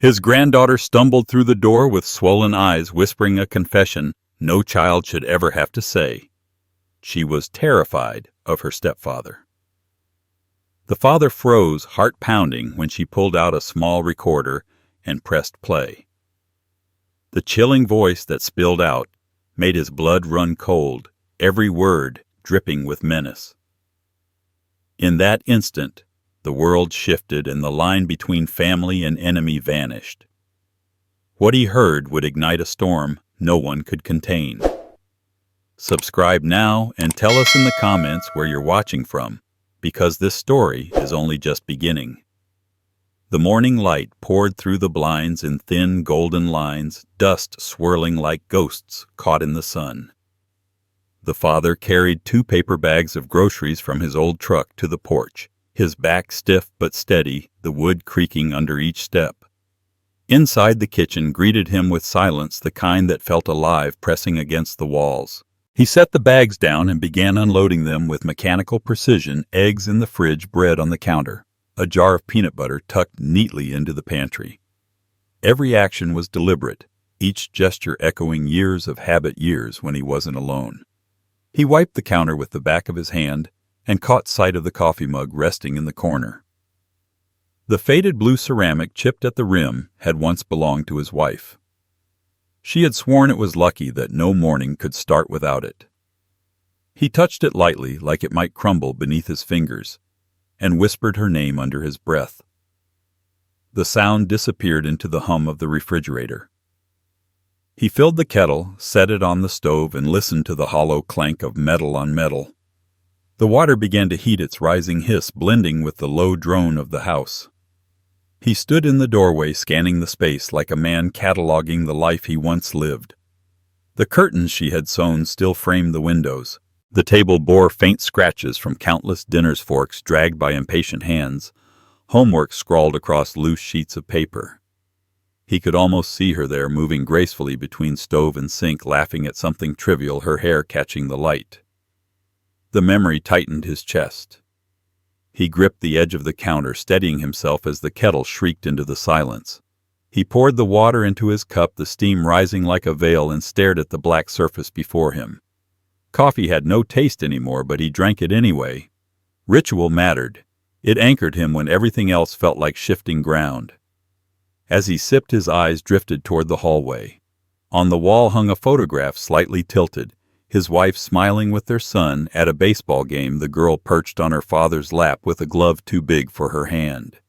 His granddaughter stumbled through the door with swollen eyes, whispering a confession no child should ever have to say. She was terrified of her stepfather. The father froze, heart pounding, when she pulled out a small recorder and pressed play. The chilling voice that spilled out made his blood run cold, every word dripping with menace. In that instant, the world shifted and the line between family and enemy vanished. What he heard would ignite a storm no one could contain. Subscribe now and tell us in the comments where you're watching from, because this story is only just beginning. The morning light poured through the blinds in thin golden lines, dust swirling like ghosts caught in the sun. The father carried 2 paper bags of groceries from his old truck to the porch, his back stiff but steady, the wood creaking under each step. Inside the kitchen greeted him with silence, the kind that felt alive pressing against the walls. He set the bags down and began unloading them with mechanical precision, eggs in the fridge, bread on the counter, a jar of peanut butter tucked neatly into the pantry. Every action was deliberate, each gesture echoing years of habit, years when he wasn't alone. He wiped the counter with the back of his hand and caught sight of the coffee mug resting in the corner. The faded blue ceramic chipped at the rim had once belonged to his wife. She had sworn it was lucky that no morning could start without it. He touched it lightly, like it might crumble beneath his fingers, and whispered her name under his breath. The sound disappeared into the hum of the refrigerator. He filled the kettle, set it on the stove, and listened to the hollow clank of metal on metal. The water began to heat, its rising hiss blending with the low drone of the house. He stood in the doorway, scanning the space like a man cataloging the life he once lived. The curtains she had sewn still framed the windows. The table bore faint scratches from countless dinner's forks dragged by impatient hands, homework scrawled across loose sheets of paper. He could almost see her there, moving gracefully between stove and sink, laughing at something trivial, her hair catching the light. The memory tightened his chest. He gripped the edge of the counter, steadying himself as the kettle shrieked into the silence. He poured the water into his cup, the steam rising like a veil, and stared at the black surface before him. Coffee had no taste anymore, but he drank it anyway. Ritual mattered. It anchored him when everything else felt like shifting ground. As he sipped, his eyes drifted toward the hallway. On the wall hung a photograph, slightly tilted, his wife smiling with their son at a baseball game, the girl perched on her father's lap with a glove too big for her hand.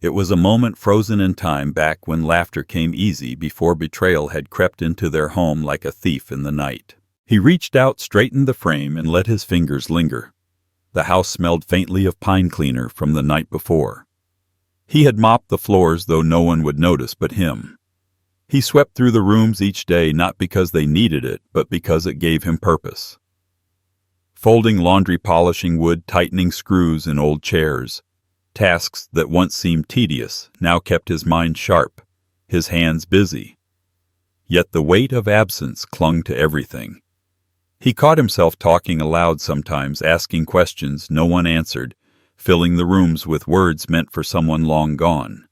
It was a moment frozen in time, back when laughter came easy, before betrayal had crept into their home like a thief in the night. He reached out, straightened the frame, and let his fingers linger. The house smelled faintly of pine cleaner from the night before. He had mopped the floors, though no one would notice but him. He swept through the rooms each day, not because they needed it, but because it gave him purpose. Folding laundry, polishing wood, tightening screws in old chairs. Tasks that once seemed tedious now kept his mind sharp, his hands busy. Yet the weight of absence clung to everything. He caught himself talking aloud sometimes, asking questions no one answered, filling the rooms with words meant for someone long gone.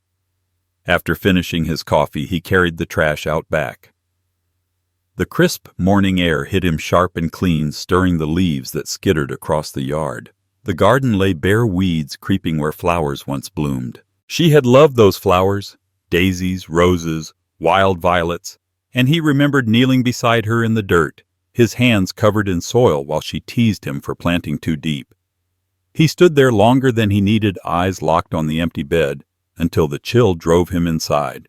After finishing his coffee, he carried the trash out back. The crisp morning air hit him sharp and clean, stirring the leaves that skittered across the yard. The garden lay bare, weeds creeping where flowers once bloomed. She had loved those flowers, daisies, roses, wild violets, and he remembered kneeling beside her in the dirt, his hands covered in soil while she teased him for planting too deep. He stood there longer than he needed, eyes locked on the empty bed, until the chill drove him inside.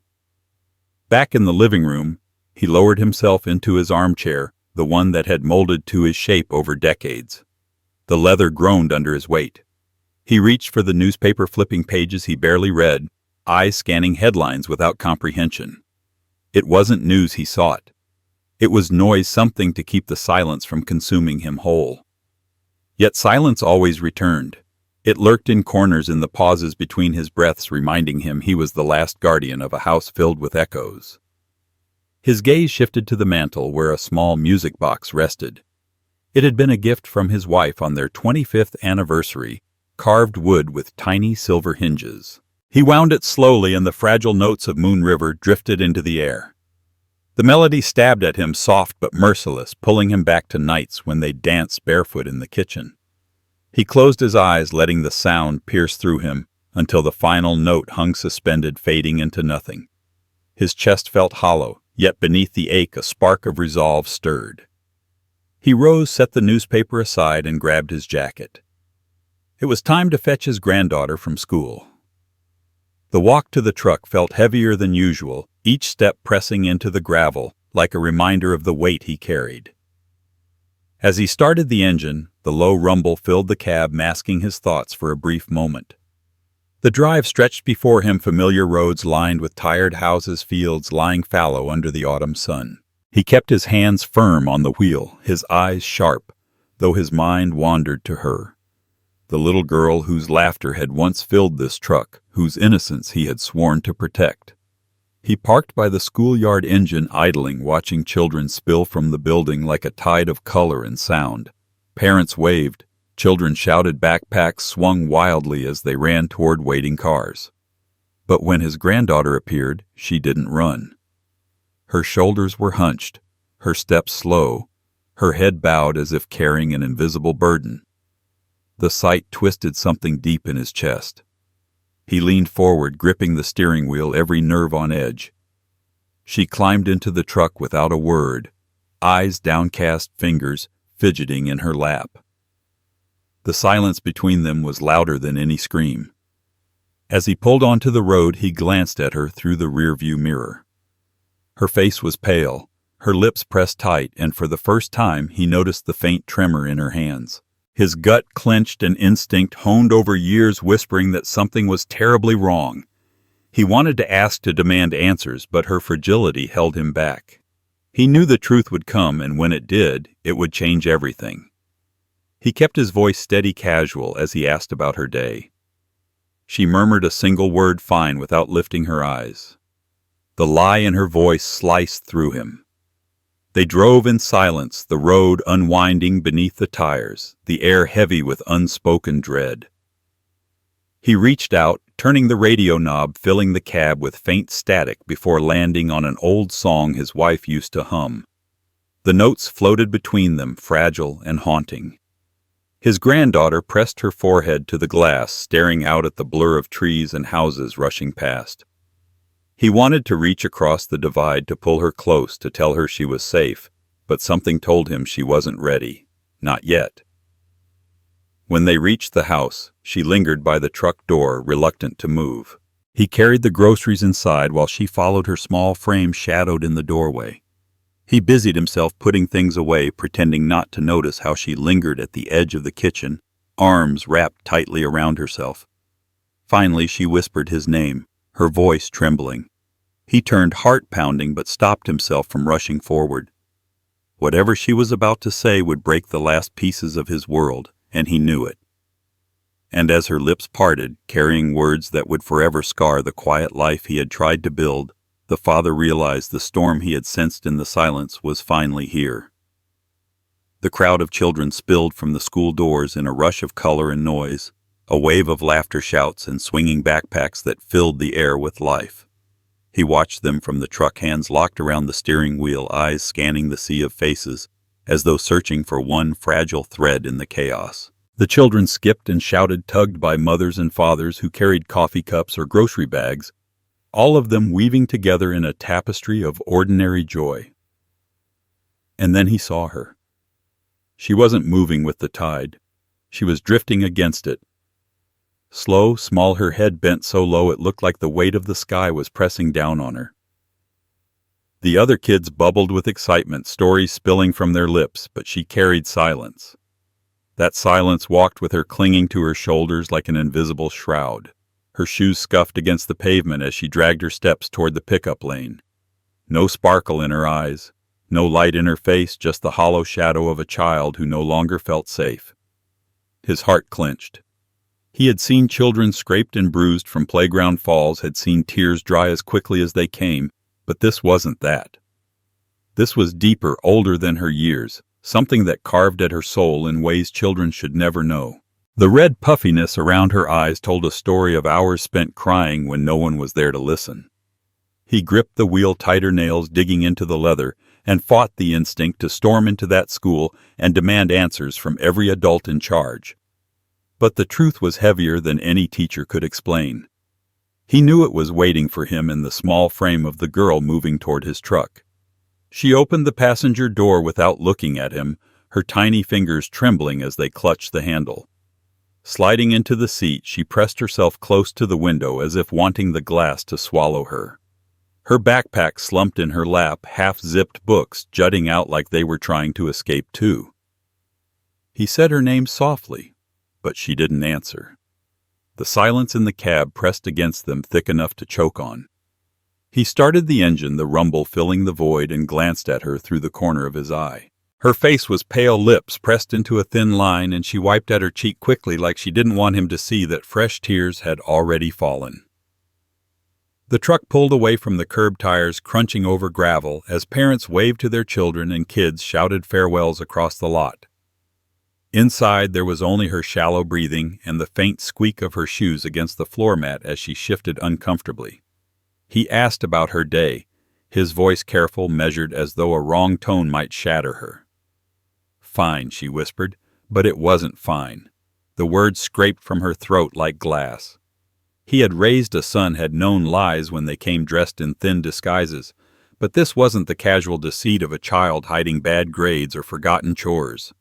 Back in the living room, he lowered himself into his armchair, the one that had molded to his shape over decades. The leather groaned under his weight. He reached for the newspaper, flipping pages he barely read, eyes scanning headlines without comprehension. It wasn't news he sought. It was noise, something to keep the silence from consuming him whole. Yet silence always returned. It lurked in corners, in the pauses between his breaths, reminding him he was the last guardian of a house filled with echoes. His gaze shifted to the mantel where a small music box rested. It had been a gift from his wife on their 25th anniversary, carved wood with tiny silver hinges. He wound it slowly, and the fragile notes of Moon River drifted into the air. The melody stabbed at him, soft but merciless, pulling him back to nights when they danced barefoot in the kitchen. He closed his eyes, letting the sound pierce through him, until the final note hung suspended, fading into nothing. His chest felt hollow, yet beneath the ache a spark of resolve stirred. He rose, set the newspaper aside, and grabbed his jacket. It was time to fetch his granddaughter from school. The walk to the truck felt heavier than usual, each step pressing into the gravel, like a reminder of the weight he carried. As he started the engine, the low rumble filled the cab, masking his thoughts for a brief moment. The drive stretched before him, familiar roads lined with tired houses, fields lying fallow under the autumn sun. He kept his hands firm on the wheel, his eyes sharp, though his mind wandered to her. The little girl whose laughter had once filled this truck, whose innocence he had sworn to protect. He parked by the schoolyard engine, idling, watching children spill from the building like a tide of color and sound. Parents waved. Children shouted, backpacks swung wildly as they ran toward waiting cars. But when his granddaughter appeared, she didn't run. Her shoulders were hunched, her steps slow, her head bowed as if carrying an invisible burden. The sight twisted something deep in his chest. He leaned forward, gripping the steering wheel, every nerve on edge. She climbed into the truck without a word, eyes downcast, fingers fidgeting in her lap. The silence between them was louder than any scream. As he pulled onto the road, he glanced at her through the rearview mirror. Her face was pale, her lips pressed tight, and for the first time he noticed the faint tremor in her hands. His gut clenched, and instinct, honed over years, whispering that something was terribly wrong. He wanted to ask, to demand answers, but her fragility held him back. He knew the truth would come, and when it did, it would change everything. He kept his voice steady, casual, as he asked about her day. She murmured a single word, "Fine," without lifting her eyes. The lie in her voice sliced through him. They drove in silence, the road unwinding beneath the tires, the air heavy with unspoken dread. He reached out, turning the radio knob, filling the cab with faint static before landing on an old song his wife used to hum. The notes floated between them, fragile and haunting. His granddaughter pressed her forehead to the glass, staring out at the blur of trees and houses rushing past. He wanted to reach across the divide to pull her close, to tell her she was safe, but something told him she wasn't ready. Not yet. When they reached the house, she lingered by the truck door, reluctant to move. He carried the groceries inside while she followed, her small frame shadowed in the doorway. He busied himself putting things away, pretending not to notice how she lingered at the edge of the kitchen, arms wrapped tightly around herself. Finally, she whispered his name, her voice trembling. He turned, heart-pounding, but stopped himself from rushing forward. Whatever she was about to say would break the last pieces of his world, and he knew it. And as her lips parted, carrying words that would forever scar the quiet life he had tried to build, the father realized the storm he had sensed in the silence was finally here. The crowd of children spilled from the school doors in a rush of color and noise, a wave of laughter, shouts, and swinging backpacks that filled the air with life. He watched them from the truck, hands locked around the steering wheel, eyes scanning the sea of faces, as though searching for one fragile thread in the chaos. The children skipped and shouted, tugged by mothers and fathers who carried coffee cups or grocery bags, all of them weaving together in a tapestry of ordinary joy. And then he saw her. She wasn't moving with the tide. She was drifting against it. Slow, small, her head bent so low it looked like the weight of the sky was pressing down on her. The other kids bubbled with excitement, stories spilling from their lips, but she carried silence. That silence walked with her, clinging to her shoulders like an invisible shroud. Her shoes scuffed against the pavement as she dragged her steps toward the pickup lane. No sparkle in her eyes, no light in her face, just the hollow shadow of a child who no longer felt safe. His heart clenched. He had seen children scraped and bruised from playground falls, had seen tears dry as quickly as they came, but this wasn't that. This was deeper, older than her years, something that carved at her soul in ways children should never know. The red puffiness around her eyes told a story of hours spent crying when no one was there to listen. He gripped the wheel tighter, nails digging into the leather, and fought the instinct to storm into that school and demand answers from every adult in charge. But the truth was heavier than any teacher could explain. He knew it was waiting for him in the small frame of the girl moving toward his truck. She opened the passenger door without looking at him, her tiny fingers trembling as they clutched the handle. Sliding into the seat, she pressed herself close to the window as if wanting the glass to swallow her. Her backpack slumped in her lap, half-zipped books jutting out like they were trying to escape too. He said her name softly, but she didn't answer. The silence in the cab pressed against them thick enough to choke on. He started the engine, the rumble filling the void, and glanced at her through the corner of his eye. Her face was pale, lips pressed into a thin line, and she wiped at her cheek quickly like she didn't want him to see that fresh tears had already fallen. The truck pulled away from the curb, tires crunching over gravel as parents waved to their children and kids shouted farewells across the lot. Inside, there was only her shallow breathing and the faint squeak of her shoes against the floor mat as she shifted uncomfortably. He asked about her day, his voice careful, measured, as though a wrong tone might shatter her. "Fine," she whispered, but it wasn't fine. The words scraped from her throat like glass. He had raised a son, had known lies when they came dressed in thin disguises, but this wasn't the casual deceit of a child hiding bad grades or forgotten chores.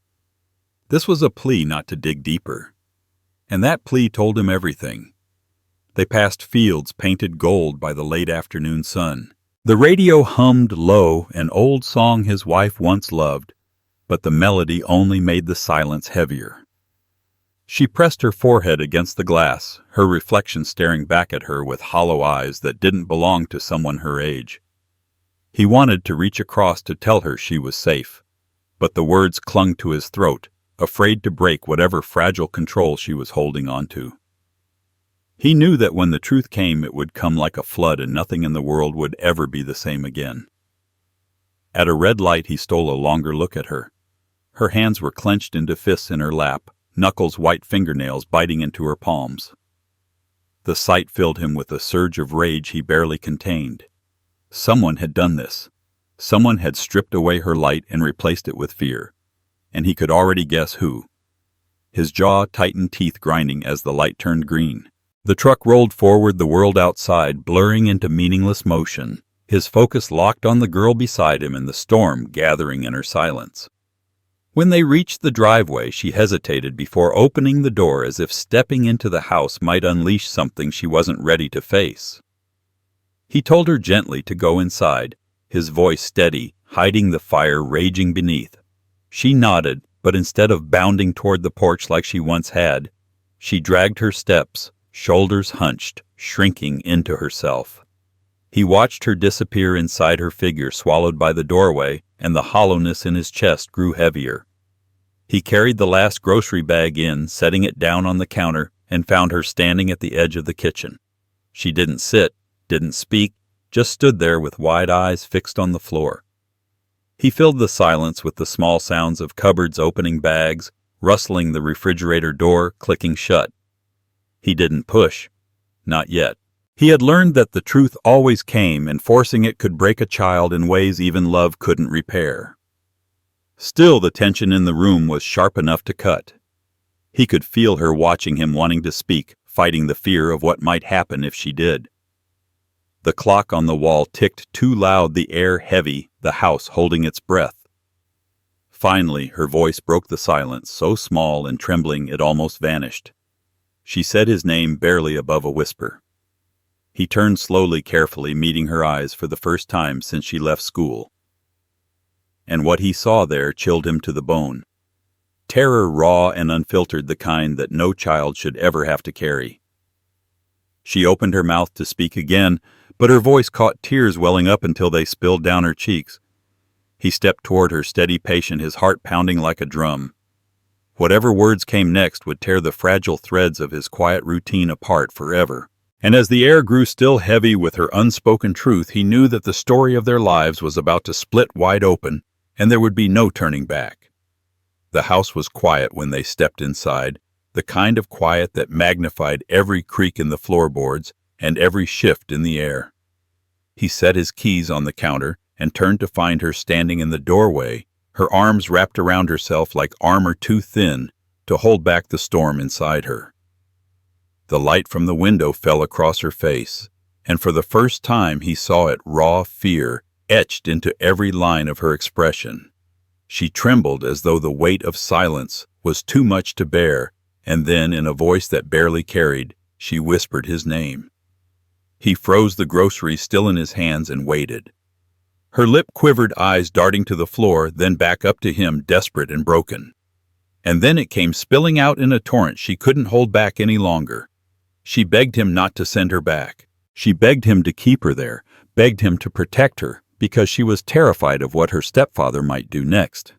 This was a plea not to dig deeper. And that plea told him everything. They passed fields painted gold by the late afternoon sun. The radio hummed low, an old song his wife once loved, but the melody only made the silence heavier. She pressed her forehead against the glass, her reflection staring back at her with hollow eyes that didn't belong to someone her age. He wanted to reach across to tell her she was safe, but the words clung to his throat, afraid to break whatever fragile control she was holding on to. He knew that when the truth came, it would come like a flood and nothing in the world would ever be the same again. At a red light, he stole a longer look at her. Her hands were clenched into fists in her lap, knuckles, white fingernails biting into her palms. The sight filled him with a surge of rage he barely contained. Someone had done this. Someone had stripped away her light and replaced it with fear. And he could already guess who. His jaw tightened, teeth grinding as the light turned green. The truck rolled forward, the world outside blurring into meaningless motion, his focus locked on the girl beside him and the storm gathering in her silence. When they reached the driveway, she hesitated before opening the door, as if stepping into the house might unleash something she wasn't ready to face. He told her gently to go inside, his voice steady, hiding the fire raging beneath. She nodded, but instead of bounding toward the porch like she once had, she dragged her steps, shoulders hunched, shrinking into herself. He watched her disappear inside, her figure swallowed by the doorway, and the hollowness in his chest grew heavier. He carried the last grocery bag in, setting it down on the counter, and found her standing at the edge of the kitchen. She didn't sit, didn't speak, just stood there with wide eyes fixed on the floor. He filled the silence with the small sounds of cupboards opening, bags, rustling, the refrigerator door clicking shut. He didn't push. Not yet. He had learned that the truth always came, and forcing it could break a child in ways even love couldn't repair. Still, the tension in the room was sharp enough to cut. He could feel her watching him, wanting to speak, fighting the fear of what might happen if she did. The clock on the wall ticked too loud, the air heavy, the house holding its breath. Finally, her voice broke the silence, so small and trembling it almost vanished. She said his name barely above a whisper. He turned slowly, carefully, meeting her eyes for the first time since she left school. And what he saw there chilled him to the bone. Terror, raw and unfiltered, the kind that no child should ever have to carry. She opened her mouth to speak again, but her voice caught tears welling up until they spilled down her cheeks. He stepped toward her, steady, patient, his heart pounding like a drum. Whatever words came next would tear the fragile threads of his quiet routine apart forever. And as the air grew still heavy with her unspoken truth, he knew that the story of their lives was about to split wide open, and there would be no turning back. The house was quiet when they stepped inside, the kind of quiet that magnified every creak in the floorboards and every shift in the air. He set his keys on the counter and turned to find her standing in the doorway, her arms wrapped around herself like armor too thin to hold back the storm inside her. The light from the window fell across her face, and for the first time he saw it raw fear etched into every line of her expression. She trembled as though the weight of silence was too much to bear, and then, in a voice that barely carried, she whispered his name. He froze the groceries still in his hands and waited. Her lip-quivered eyes darting to the floor, then back up to him, desperate and broken. And then it came spilling out in a torrent she couldn't hold back any longer. She begged him not to send her back. She begged him to keep her there, begged him to protect her, because she was terrified of what her stepfather might do next.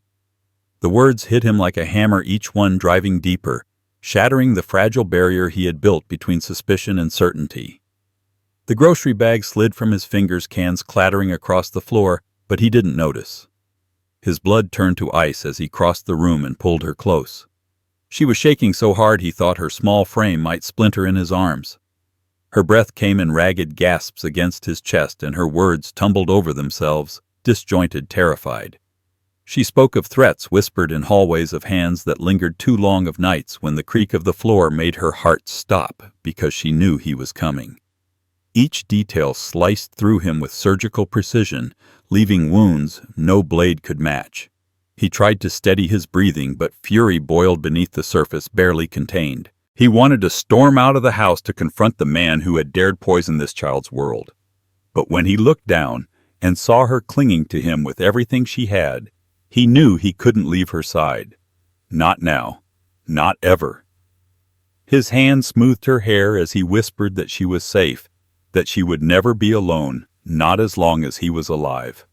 The words hit him like a hammer, each one driving deeper, shattering the fragile barrier he had built between suspicion and certainty. The grocery bag slid from his fingers, cans clattering across the floor, but he didn't notice. His blood turned to ice as he crossed the room and pulled her close. She was shaking so hard he thought her small frame might splinter in his arms. Her breath came in ragged gasps against his chest, and her words tumbled over themselves, disjointed, terrified. She spoke of threats whispered in hallways, of hands that lingered too long, of nights when the creak of the floor made her heart stop because she knew he was coming. Each detail sliced through him with surgical precision, leaving wounds no blade could match. He tried to steady his breathing, but fury boiled beneath the surface, barely contained. He wanted to storm out of the house to confront the man who had dared poison this child's world. But when he looked down and saw her clinging to him with everything she had, he knew he couldn't leave her side. Not now. Not ever. His hand smoothed her hair as he whispered that she was safe, that she would never be alone, not as long as he was alive.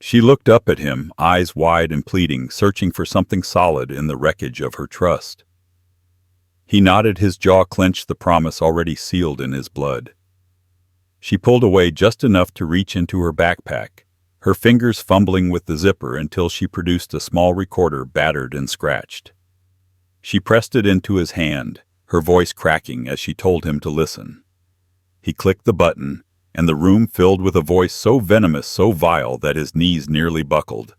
She looked up at him, eyes wide and pleading, searching for something solid in the wreckage of her trust. He nodded, his jaw clenched, the promise already sealed in his blood. She pulled away just enough to reach into her backpack, her fingers fumbling with the zipper until she produced a small recorder, battered and scratched. She pressed it into his hand, her voice cracking as she told him to listen. He clicked the button, and the room filled with a voice so venomous, so vile, that his knees nearly buckled.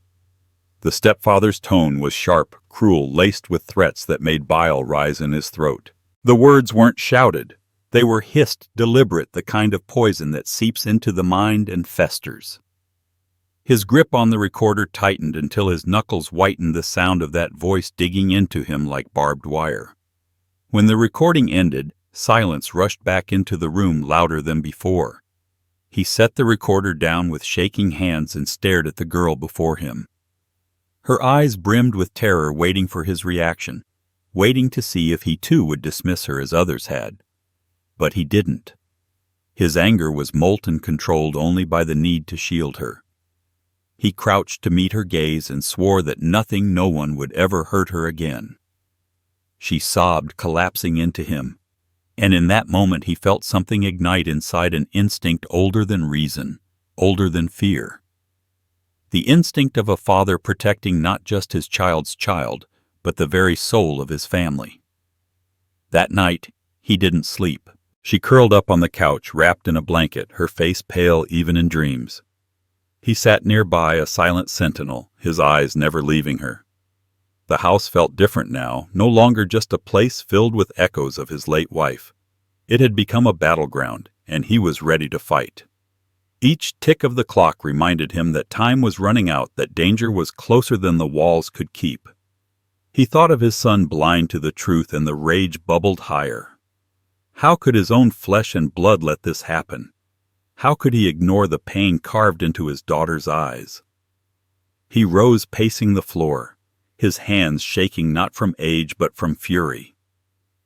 The stepfather's tone was sharp, cruel, laced with threats that made bile rise in his throat. The words weren't shouted. They were hissed, deliberate, the kind of poison that seeps into the mind and festers. His grip on the recorder tightened until his knuckles whitened, the sound of that voice digging into him like barbed wire. When the recording ended, silence rushed back into the room, louder than before. He set the recorder down with shaking hands and stared at the girl before him. Her eyes brimmed with terror, waiting for his reaction, waiting to see if he too would dismiss her as others had. But he didn't. His anger was molten, controlled only by the need to shield her. He crouched to meet her gaze and swore that nothing, no one would ever hurt her again. She sobbed, collapsing into him. And in that moment he felt something ignite inside, an instinct older than reason, older than fear. The instinct of a father protecting not just his child's child, but the very soul of his family. That night, he didn't sleep. She curled up on the couch, wrapped in a blanket, her face pale even in dreams. He sat nearby, a silent sentinel, his eyes never leaving her. The house felt different now, no longer just a place filled with echoes of his late wife. It had become a battleground, and he was ready to fight. Each tick of the clock reminded him that time was running out, that danger was closer than the walls could keep. He thought of his son, blind to the truth, and the rage bubbled higher. How could his own flesh and blood let this happen? How could he ignore the pain carved into his daughter's eyes? He rose, pacing the floor, his hands shaking not from age but from fury.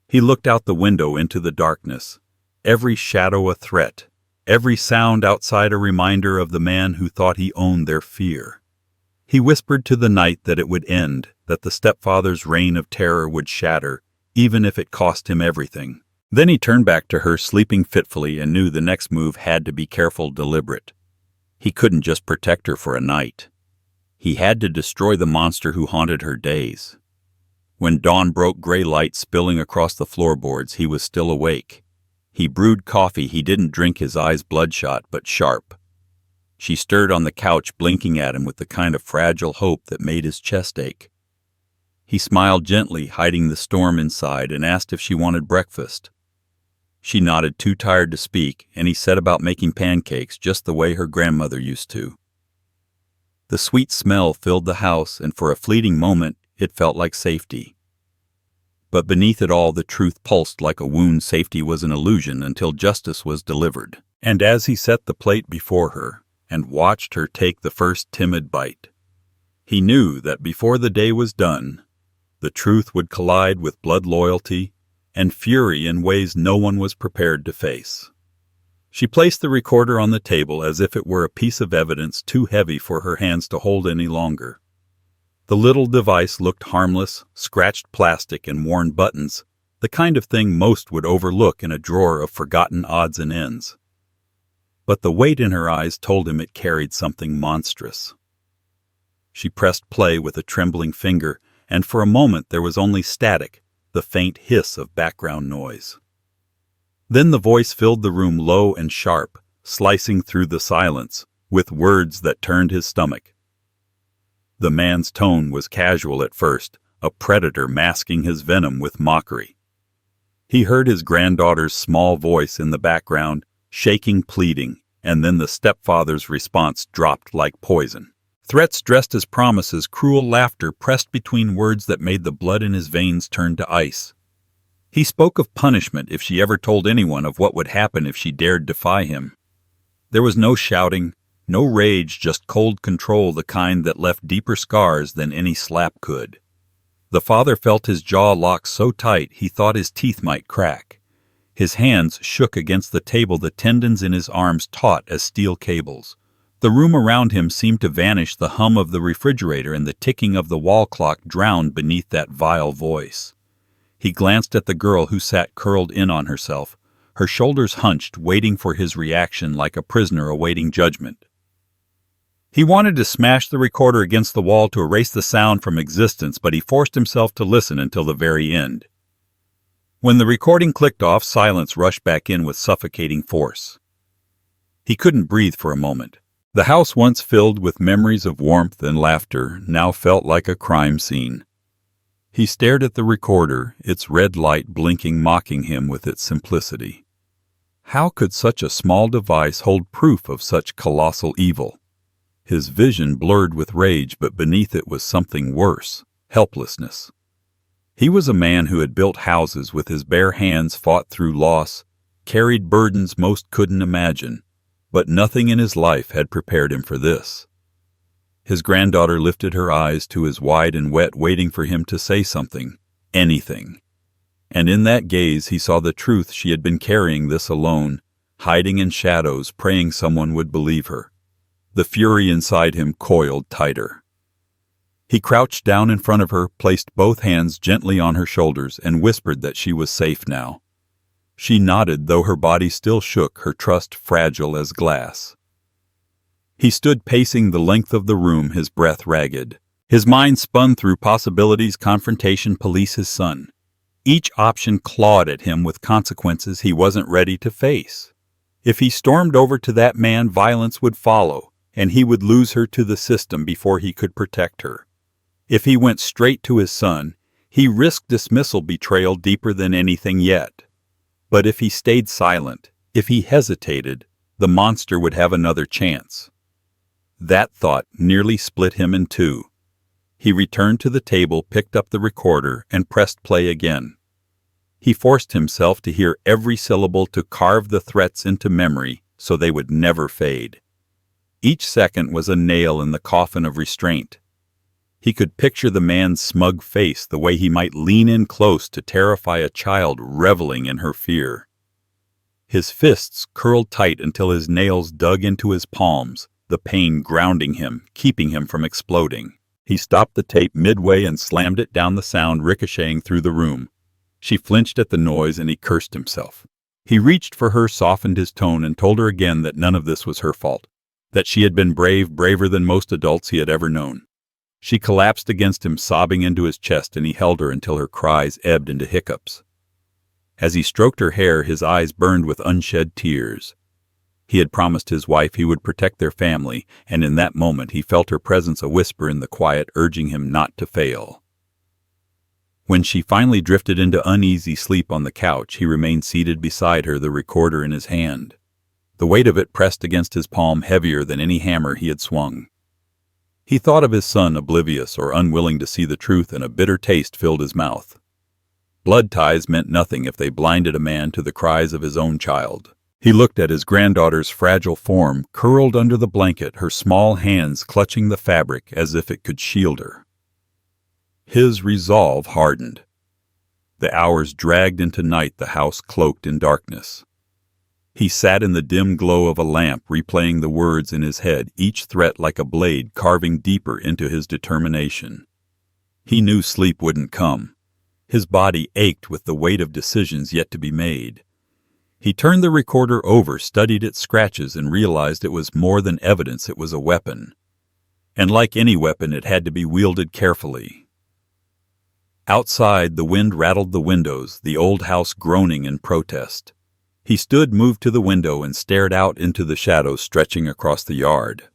He looked out the window into the darkness, every shadow a threat, every sound outside a reminder of the man who thought he owned their fear. He whispered to the night that it would end, that the stepfather's reign of terror would shatter, even if it cost him everything. Then he turned back to her, sleeping fitfully, and knew the next move had to be careful, deliberate. He couldn't just protect her for a night. He had to destroy the monster who haunted her days. When dawn broke, gray light spilling across the floorboards, he was still awake. He brewed coffee he didn't drink, his eyes bloodshot but sharp. She stirred on the couch, blinking at him with the kind of fragile hope that made his chest ache. He smiled gently, hiding the storm inside, and asked if she wanted breakfast. She nodded, too tired to speak, and he set about making pancakes just the way her grandmother used to. The sweet smell filled the house, and for a fleeting moment it felt like safety. But beneath it all, the truth pulsed like a wound. Safety was an illusion until justice was delivered. And as he set the plate before her and watched her take the first timid bite, he knew that before the day was done, the truth would collide with blood, loyalty, and fury in ways no one was prepared to face. She placed the recorder on the table as if it were a piece of evidence too heavy for her hands to hold any longer. The little device looked harmless, scratched plastic and worn buttons, the kind of thing most would overlook in a drawer of forgotten odds and ends. But the weight in her eyes told him it carried something monstrous. She pressed play with a trembling finger, and for a moment there was only static, the faint hiss of background noise. Then the voice filled the room, low and sharp, slicing through the silence, with words that turned his stomach. The man's tone was casual at first, a predator masking his venom with mockery. He heard his granddaughter's small voice in the background, shaking, pleading, and then the stepfather's response dropped like poison. Threats dressed as promises, cruel laughter pressed between words that made the blood in his veins turn to ice. He spoke of punishment if she ever told anyone, of what would happen if she dared defy him. There was no shouting, no rage, just cold control, the kind that left deeper scars than any slap could. The father felt his jaw lock so tight he thought his teeth might crack. His hands shook against the table, the tendons in his arms taut as steel cables. The room around him seemed to vanish, the hum of the refrigerator and the ticking of the wall clock drowned beneath that vile voice. He glanced at the girl who sat curled in on herself, her shoulders hunched, waiting for his reaction like a prisoner awaiting judgment. He wanted to smash the recorder against the wall to erase the sound from existence, but he forced himself to listen until the very end. When the recording clicked off, silence rushed back in with suffocating force. He couldn't breathe for a moment. The house, once filled with memories of warmth and laughter, now felt like a crime scene. He stared at the recorder, its red light blinking, mocking him with its simplicity. How could such a small device hold proof of such colossal evil? His vision blurred with rage, but beneath it was something worse, helplessness. He was a man who had built houses with his bare hands, fought through loss, carried burdens most couldn't imagine, but nothing in his life had prepared him for this. His granddaughter lifted her eyes to his wide and wet, waiting for him to say something, anything. And in that gaze he saw the truth. She had been carrying this alone, hiding in shadows, praying someone would believe her. The fury inside him coiled tighter. He crouched down in front of her, placed both hands gently on her shoulders, and whispered that she was safe now. She nodded, though her body still shook, her trust fragile as glass. He stood pacing the length of the room, his breath ragged. His mind spun through possibilities: confrontation, police, his son. Each option clawed at him with consequences he wasn't ready to face. If he stormed over to that man, violence would follow, and he would lose her to the system before he could protect her. If he went straight to his son, he risked dismissal, betrayal deeper than anything yet. But if he stayed silent, if he hesitated, the monster would have another chance. That thought nearly split him in two. He returned to the table, picked up the recorder, and pressed play again. He forced himself to hear every syllable, to carve the threats into memory so they would never fade. Each second was a nail in the coffin of restraint. He could picture the man's smug face, the way he might lean in close to terrify a child reveling in her fear. His fists curled tight until his nails dug into his palms, the pain grounding him, keeping him from exploding. He stopped the tape midway and slammed it down, the sound ricocheting through the room. She flinched at the noise, and he cursed himself. He reached for her, softened his tone, and told her again that none of this was her fault, that she had been brave, braver than most adults he had ever known. She collapsed against him, sobbing into his chest, and he held her until her cries ebbed into hiccups. As he stroked her hair, his eyes burned with unshed tears. He had promised his wife he would protect their family, and in that moment he felt her presence, a whisper in the quiet urging him not to fail. When she finally drifted into uneasy sleep on the couch, he remained seated beside her, the recorder in his hand. The weight of it pressed against his palm, heavier than any hammer he had swung. He thought of his son, oblivious or unwilling to see the truth, and a bitter taste filled his mouth. Blood ties meant nothing if they blinded a man to the cries of his own child. He looked at his granddaughter's fragile form, curled under the blanket, her small hands clutching the fabric as if it could shield her. His resolve hardened. The hours dragged into night, the house cloaked in darkness. He sat in the dim glow of a lamp, replaying the words in his head, each threat like a blade carving deeper into his determination. He knew sleep wouldn't come. His body ached with the weight of decisions yet to be made. He turned the recorder over, studied its scratches, and realized it was more than evidence, it was a weapon. And like any weapon, it had to be wielded carefully. Outside, the wind rattled the windows, the old house groaning in protest. He stood, moved to the window, and stared out into the shadows stretching across the yard.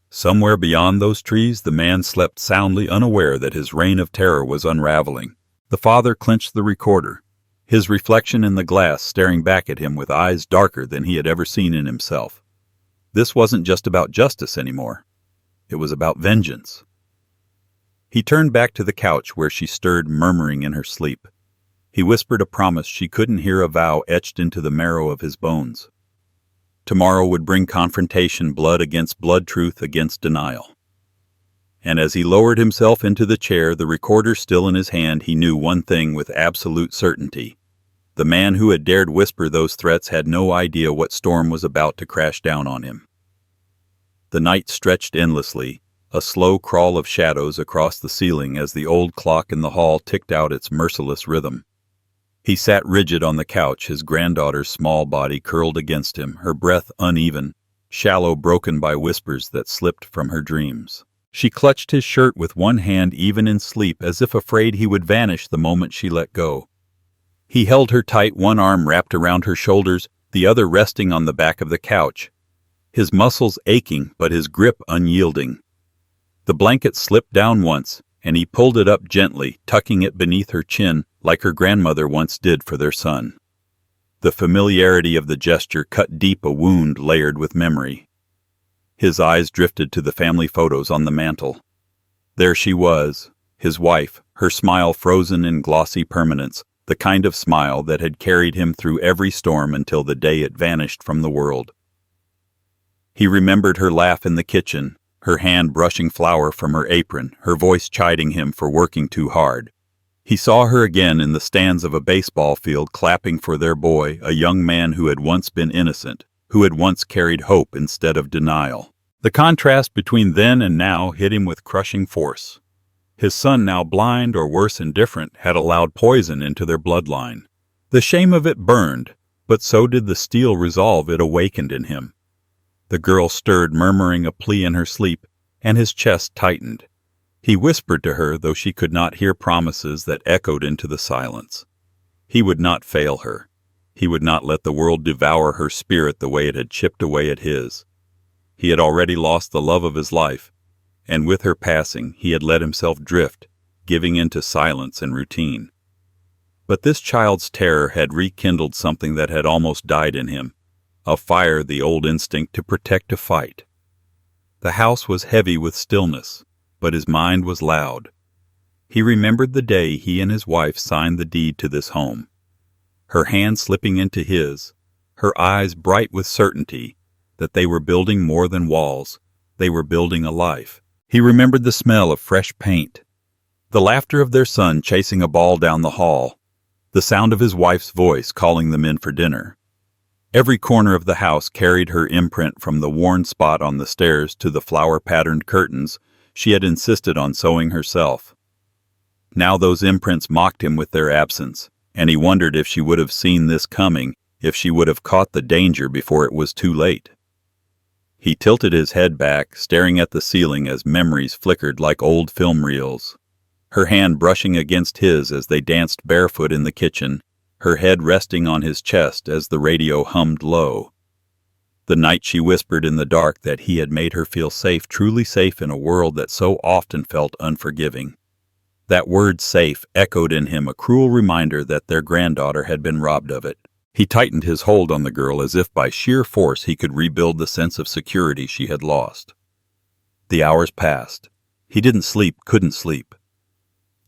Somewhere beyond those trees, the man slept soundly, unaware that his reign of terror was unraveling. The father clenched the recorder, his reflection in the glass staring back at him with eyes darker than he had ever seen in himself. This wasn't just about justice anymore. It was about vengeance. He turned back to the couch where she stirred, murmuring in her sleep. He whispered a promise she couldn't hear, a vow etched into the marrow of his bones. Tomorrow would bring confrontation, blood against blood, truth against denial. And as he lowered himself into the chair, the recorder still in his hand, he knew one thing with absolute certainty. The man who had dared whisper those threats had no idea what storm was about to crash down on him. The night stretched endlessly, a slow crawl of shadows across the ceiling as the old clock in the hall ticked out its merciless rhythm. He sat rigid on the couch, his granddaughter's small body curled against him, her breath uneven, shallow, broken by whispers that slipped from her dreams. She clutched his shirt with one hand, even in sleep, as if afraid he would vanish the moment she let go. He held her tight, one arm wrapped around her shoulders, the other resting on the back of the couch, his muscles aching but his grip unyielding. The blanket slipped down once, and he pulled it up gently, tucking it beneath her chin like her grandmother once did for their son. The familiarity of the gesture cut deep, a wound layered with memory. His eyes drifted to the family photos on the mantel. There she was, his wife, her smile frozen in glossy permanence, the kind of smile that had carried him through every storm until the day it vanished from the world. He remembered her laugh in the kitchen, her hand brushing flour from her apron, her voice chiding him for working too hard. He saw her again in the stands of a baseball field, clapping for their boy, a young man who had once been innocent, who had once carried hope instead of denial. The contrast between then and now hit him with crushing force. His son, now blind or worse, indifferent, had allowed poison into their bloodline. The shame of it burned, but so did the steel resolve it awakened in him. The girl stirred, murmuring a plea in her sleep, and his chest tightened. He whispered to her, though she could not hear, promises that echoed into the silence. He would not fail her. He would not let the world devour her spirit the way it had chipped away at his. He had already lost the love of his life, and with her passing he had let himself drift, giving in to silence and routine. But this child's terror had rekindled something that had almost died in him, a fire, the old instinct to protect, to fight. The house was heavy with stillness, but his mind was loud. He remembered the day he and his wife signed the deed to this home. Her hand slipping into his, her eyes bright with certainty that they were building more than walls, they were building a life. He remembered the smell of fresh paint, the laughter of their son chasing a ball down the hall, the sound of his wife's voice calling them in for dinner. Every corner of the house carried her imprint, from the worn spot on the stairs to the flower-patterned curtains she had insisted on sewing herself. Now those imprints mocked him with their absence, and he wondered if she would have seen this coming, if she would have caught the danger before it was too late. He tilted his head back, staring at the ceiling as memories flickered like old film reels. Her hand brushing against his as they danced barefoot in the kitchen, her head resting on his chest as the radio hummed low. The night she whispered in the dark that he had made her feel safe, truly safe in a world that so often felt unforgiving. That word safe echoed in him, a cruel reminder that their granddaughter had been robbed of it. He tightened his hold on the girl as if by sheer force he could rebuild the sense of security she had lost. The hours passed. He didn't sleep, couldn't sleep.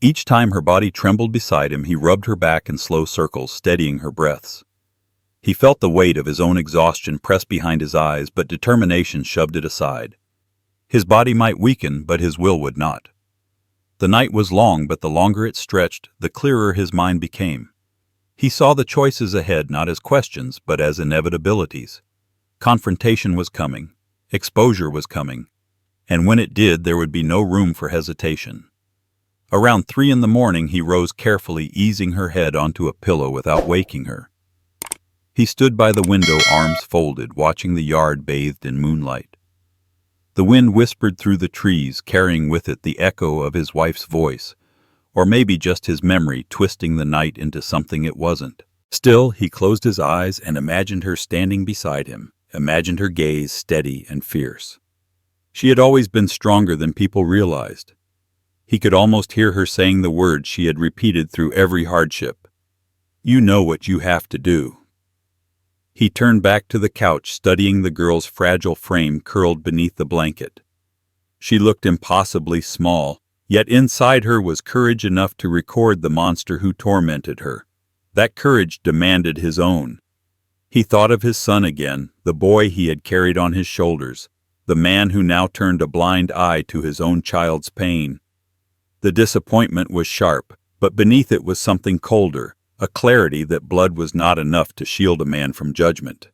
Each time her body trembled beside him, he rubbed her back in slow circles, steadying her breaths. He felt the weight of his own exhaustion press behind his eyes, but determination shoved it aside. His body might weaken, but his will would not. The night was long, but the longer it stretched, the clearer his mind became. He saw the choices ahead not as questions, but as inevitabilities. Confrontation was coming. Exposure was coming. And when it did, there would be no room for hesitation. Around 3 a.m, he rose carefully, easing her head onto a pillow without waking her. He stood by the window, arms folded, watching the yard bathed in moonlight. The wind whispered through the trees, carrying with it the echo of his wife's voice, or maybe just his memory twisting the night into something it wasn't. Still, he closed his eyes and imagined her standing beside him, imagined her gaze steady and fierce. She had always been stronger than people realized. He could almost hear her saying the words she had repeated through every hardship. "You know what you have to do." He turned back to the couch, studying the girl's fragile frame curled beneath the blanket. She looked impossibly small, yet inside her was courage enough to record the monster who tormented her. That courage demanded his own. He thought of his son again, the boy he had carried on his shoulders, the man who now turned a blind eye to his own child's pain. The disappointment was sharp, but beneath it was something colder, a clarity that blood was not enough to shield a man from judgment.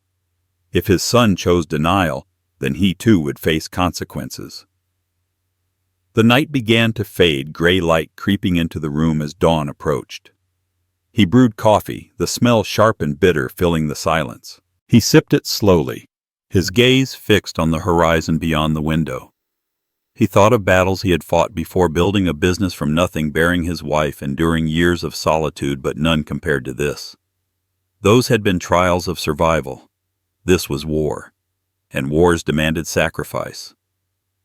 If his son chose denial, then he too would face consequences. The night began to fade, gray light creeping into the room as dawn approached. He brewed coffee, the smell sharp and bitter filling the silence. He sipped it slowly, his gaze fixed on the horizon beyond the window. He thought of battles he had fought before, building a business from nothing, bearing his wife, enduring years of solitude, but none compared to this. Those had been trials of survival. This was war, and wars demanded sacrifice.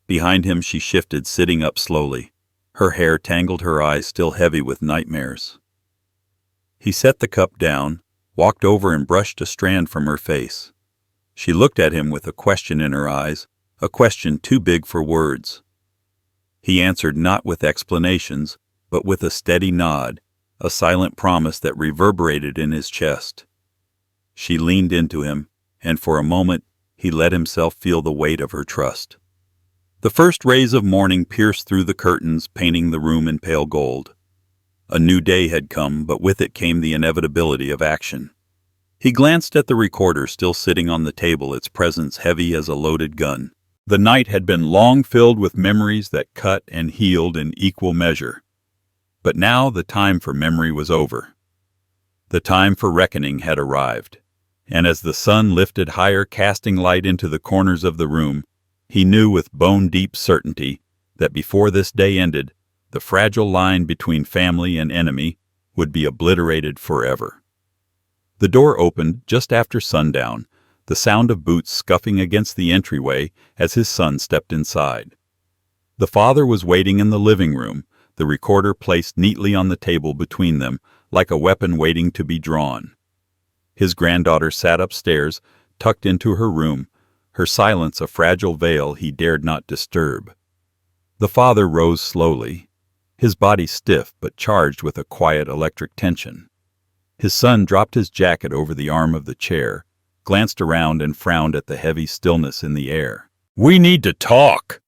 Behind him she shifted, sitting up slowly. Her hair tangled, her eyes still heavy with nightmares. He set the cup down, walked over and brushed a strand from her face. She looked at him with a question in her eyes, a question too big for words. He answered not with explanations, but with a steady nod, a silent promise that reverberated in his chest. She leaned into him, and for a moment he let himself feel the weight of her trust. The first rays of morning pierced through the curtains, painting the room in pale gold. A new day had come, but with it came the inevitability of action. He glanced at the recorder still sitting on the table, its presence heavy as a loaded gun. The night had been long filled with memories that cut and healed in equal measure. But now the time for memory was over. The time for reckoning had arrived. And as the sun lifted higher, casting light into the corners of the room, he knew with bone-deep certainty that before this day ended, the fragile line between family and enemy would be obliterated forever. The door opened just after sundown, the sound of boots scuffing against the entryway as his son stepped inside. The father was waiting in the living room, the recorder placed neatly on the table between them, like a weapon waiting to be drawn. His granddaughter sat upstairs, tucked into her room, her silence a fragile veil he dared not disturb. The father rose slowly, his body stiff but charged with a quiet electric tension. His son dropped his jacket over the arm of the chair, glanced around and frowned at the heavy stillness in the air. "We need to talk,"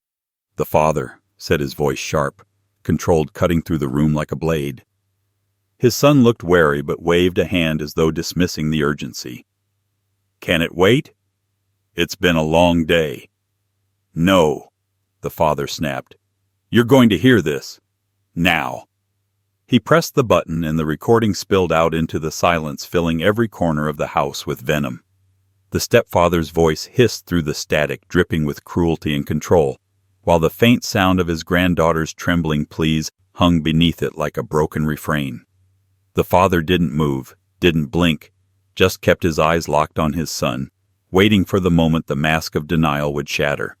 the father said, his voice sharp, controlled, cutting through the room like a blade. His son looked wary but waved a hand as though dismissing the urgency. "Can it wait? It's been a long day." "No," the father snapped. "You're going to hear this. Now." He pressed the button and the recording spilled out into the silence, filling every corner of the house with venom. The stepfather's voice hissed through the static, dripping with cruelty and control, while the faint sound of his granddaughter's trembling pleas hung beneath it like a broken refrain. The father didn't move, didn't blink, just kept his eyes locked on his son, waiting for the moment the mask of denial would shatter.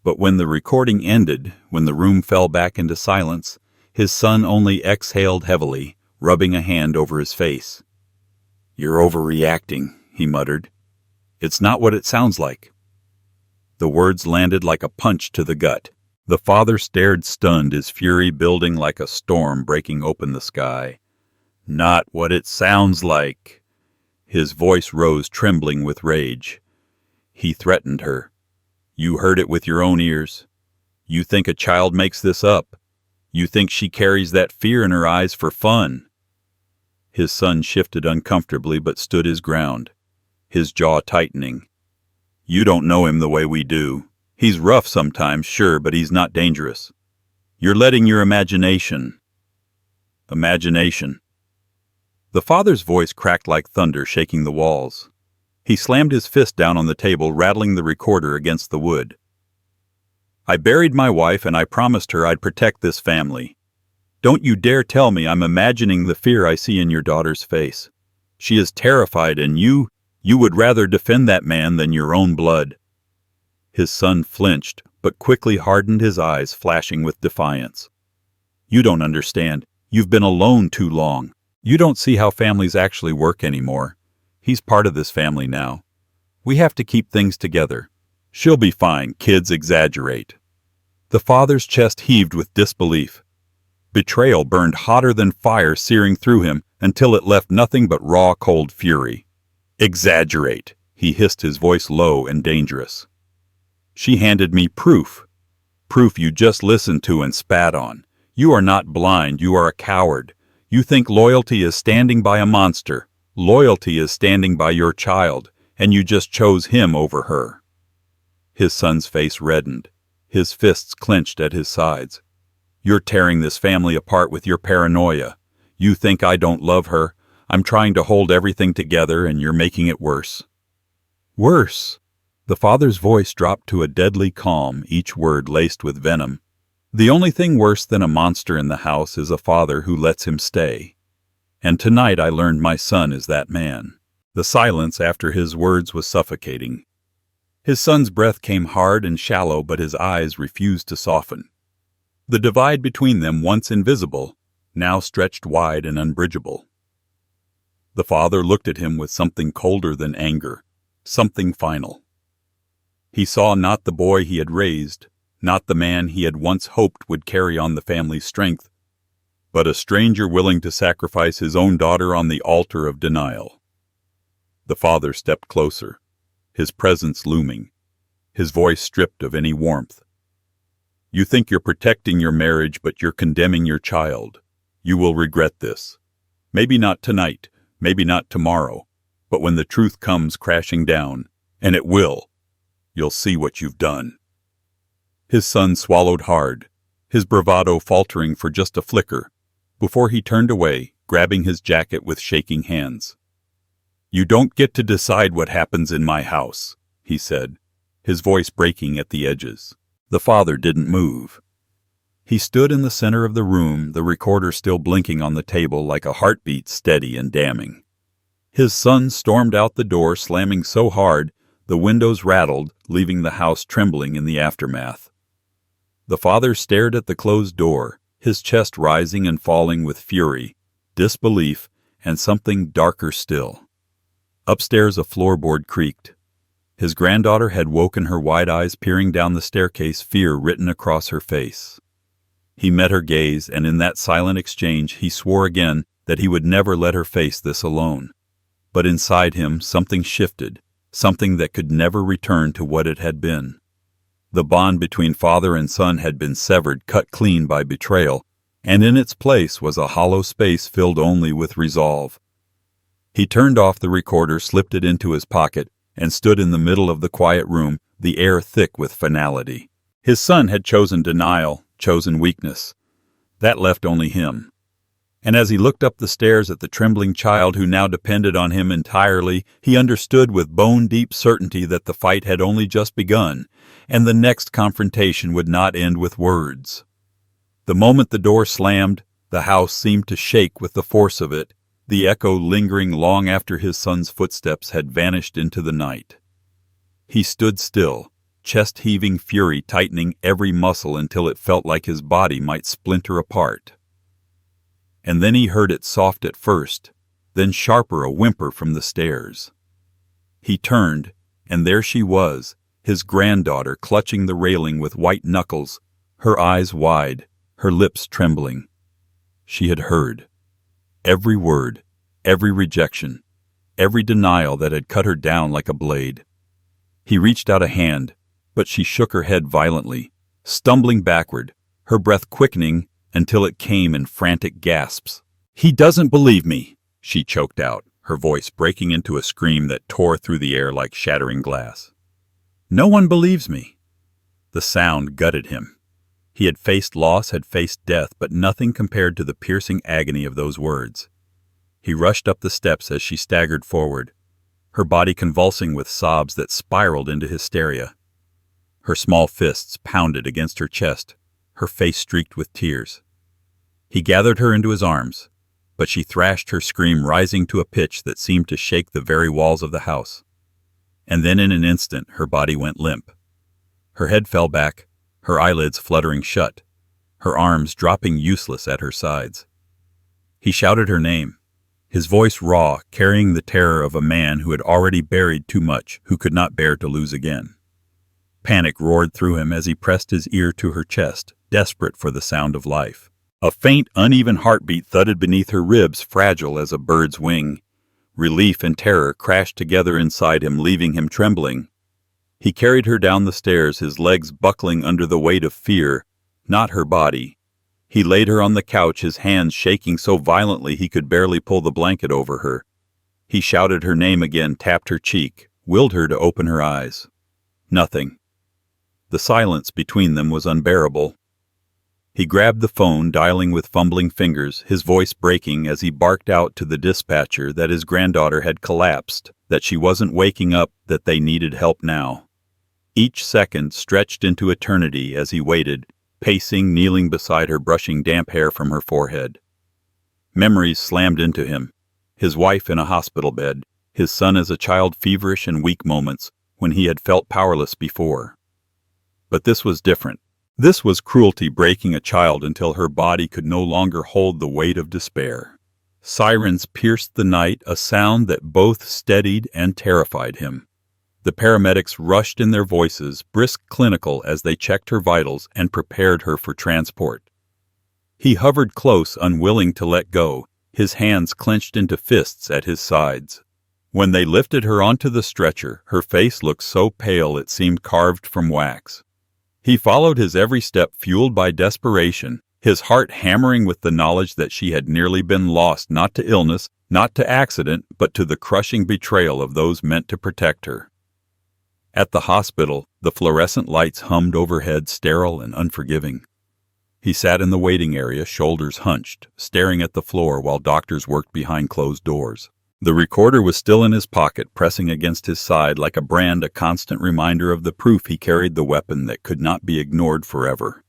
But when the recording ended, when the room fell back into silence, his son only exhaled heavily, rubbing a hand over his face. "You're overreacting," he muttered. "It's not what it sounds like." The words landed like a punch to the gut. The father stared stunned, his fury building like a storm breaking open the sky. "Not what it sounds like." His voice rose, trembling with rage. He threatened her. "You heard it with your own ears. You think a child makes this up. You think she carries that fear in her eyes for fun." His son shifted uncomfortably but stood his ground, his jaw tightening. "You don't know him the way we do. He's rough sometimes, sure, but he's not dangerous. You're letting your imagination." Imagination. The father's voice cracked like thunder, shaking the walls. He slammed his fist down on the table, rattling the recorder against the wood. "I buried my wife, and I promised her I'd protect this family. Don't you dare tell me I'm imagining the fear I see in your daughter's face. She is terrified, and you would rather defend that man than your own blood." His son flinched, but quickly hardened, his eyes flashing with defiance. "You don't understand. You've been alone too long. You don't see how families actually work anymore. He's part of this family now. We have to keep things together. She'll be fine. Kids exaggerate." The father's chest heaved with disbelief. Betrayal burned hotter than fire, searing through him until it left nothing but raw, cold fury. "Exaggerate," he hissed, his voice low and dangerous. "She handed me proof. Proof you just listened to and spat on. You are not blind, you are a coward. You think loyalty is standing by a monster. Loyalty is standing by your child, and you just chose him over her." His son's face reddened. His fists clenched at his sides. "You're tearing this family apart with your paranoia. You think I don't love her. I'm trying to hold everything together, and you're making it worse." "Worse?" The father's voice dropped to a deadly calm, each word laced with venom. "The only thing worse than a monster in the house is a father who lets him stay. And tonight I learned my son is that man." The silence after his words was suffocating. His son's breath came hard and shallow, but his eyes refused to soften. The divide between them, once invisible, now stretched wide and unbridgeable. The father looked at him with something colder than anger, something final. He saw not the boy he had raised, not the man he had once hoped would carry on the family's strength, but a stranger willing to sacrifice his own daughter on the altar of denial. The father stepped closer, his presence looming, his voice stripped of any warmth. "You think you're protecting your marriage, but you're condemning your child. You will regret this. Maybe not tonight, maybe not tomorrow, but when the truth comes crashing down, and it will, you'll see what you've done." His son swallowed hard, his bravado faltering for just a flicker, before he turned away, grabbing his jacket with shaking hands. "You don't get to decide what happens in my house," he said, his voice breaking at the edges. The father didn't move. He stood in the center of the room, the recorder still blinking on the table like a heartbeat, steady and damning. His son stormed out the door, slamming so hard the windows rattled, leaving the house trembling in the aftermath. The father stared at the closed door, his chest rising and falling with fury, disbelief, and something darker still. Upstairs a floorboard creaked. His granddaughter had woken, her wide eyes peering down the staircase, fear written across her face. He met her gaze, and in that silent exchange he swore again that he would never let her face this alone. But inside him something shifted, something that could never return to what it had been. The bond between father and son had been severed, cut clean by betrayal, and in its place was a hollow space filled only with resolve. He turned off the recorder, slipped it into his pocket, and stood in the middle of the quiet room, the air thick with finality. His son had chosen denial, chosen weakness. That left only him. And as he looked up the stairs at the trembling child who now depended on him entirely, he understood with bone-deep certainty that the fight had only just begun, and the next confrontation would not end with words. The moment the door slammed, the house seemed to shake with the force of it, the echo lingering long after his son's footsteps had vanished into the night. He stood still, chest-heaving fury tightening every muscle until it felt like his body might splinter apart. And then he heard it soft at first, then sharper a whimper from the stairs. He turned, and there she was, his granddaughter clutching the railing with white knuckles, her eyes wide, her lips trembling. She had heard. Every word, every rejection, every denial that had cut her down like a blade. He reached out a hand, but she shook her head violently, stumbling backward, her breath quickening until it came in frantic gasps. "He doesn't believe me," she choked out, her voice breaking into a scream that tore through the air like shattering glass. "No one believes me." The sound gutted him. He had faced loss, had faced death, but nothing compared to the piercing agony of those words. He rushed up the steps as she staggered forward, her body convulsing with sobs that spiraled into hysteria. Her small fists pounded against her chest, her face streaked with tears. He gathered her into his arms, but she thrashed her scream rising to a pitch that seemed to shake the very walls of the house. And then in an instant her body went limp. Her head fell back, her eyelids fluttering shut, her arms dropping useless at her sides. He shouted her name, his voice raw, carrying the terror of a man who had already buried too much, who could not bear to lose again. Panic roared through him as he pressed his ear to her chest, desperate for the sound of life. A faint, uneven heartbeat thudded beneath her ribs, fragile as a bird's wing. Relief and terror crashed together inside him, leaving him trembling. He carried her down the stairs, his legs buckling under the weight of fear, not her body. He laid her on the couch, his hands shaking so violently he could barely pull the blanket over her. He shouted her name again, tapped her cheek, willed her to open her eyes. Nothing. The silence between them was unbearable. He grabbed the phone, dialing with fumbling fingers, his voice breaking as he barked out to the dispatcher that his granddaughter had collapsed, that she wasn't waking up, that they needed help now. Each second stretched into eternity as he waited, pacing, kneeling beside her, brushing damp hair from her forehead. Memories slammed into him. His wife in a hospital bed, his son as a child, feverish and weak moments when he had felt powerless before. But this was different. This was cruelty breaking a child until her body could no longer hold the weight of despair. Sirens pierced the night, a sound that both steadied and terrified him. The paramedics rushed in their voices, brisk, clinical, as they checked her vitals and prepared her for transport. He hovered close, unwilling to let go, his hands clenched into fists at his sides. When they lifted her onto the stretcher, her face looked so pale it seemed carved from wax. He followed his every step, fueled by desperation, his heart hammering with the knowledge that she had nearly been lost, not to illness, not to accident, but to the crushing betrayal of those meant to protect her. At the hospital, the fluorescent lights hummed overhead, sterile and unforgiving. He sat in the waiting area, shoulders hunched, staring at the floor while doctors worked behind closed doors. The recorder was still in his pocket, pressing against his side like a brand, a constant reminder of the proof he carried, the weapon that could not be ignored forever.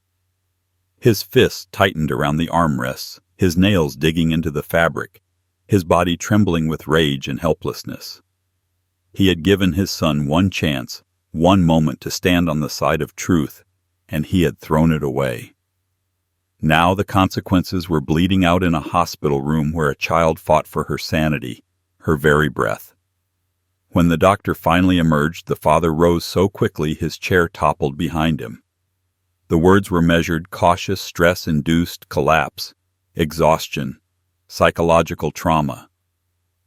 His fists tightened around the armrests, his nails digging into the fabric, his body trembling with rage and helplessness. He had given his son one chance, one moment to stand on the side of truth, and he had thrown it away. Now the consequences were bleeding out in a hospital room where a child fought for her sanity, her very breath. When the doctor finally emerged, the father rose so quickly his chair toppled behind him. The words were measured: cautious, stress-induced collapse, exhaustion, psychological trauma.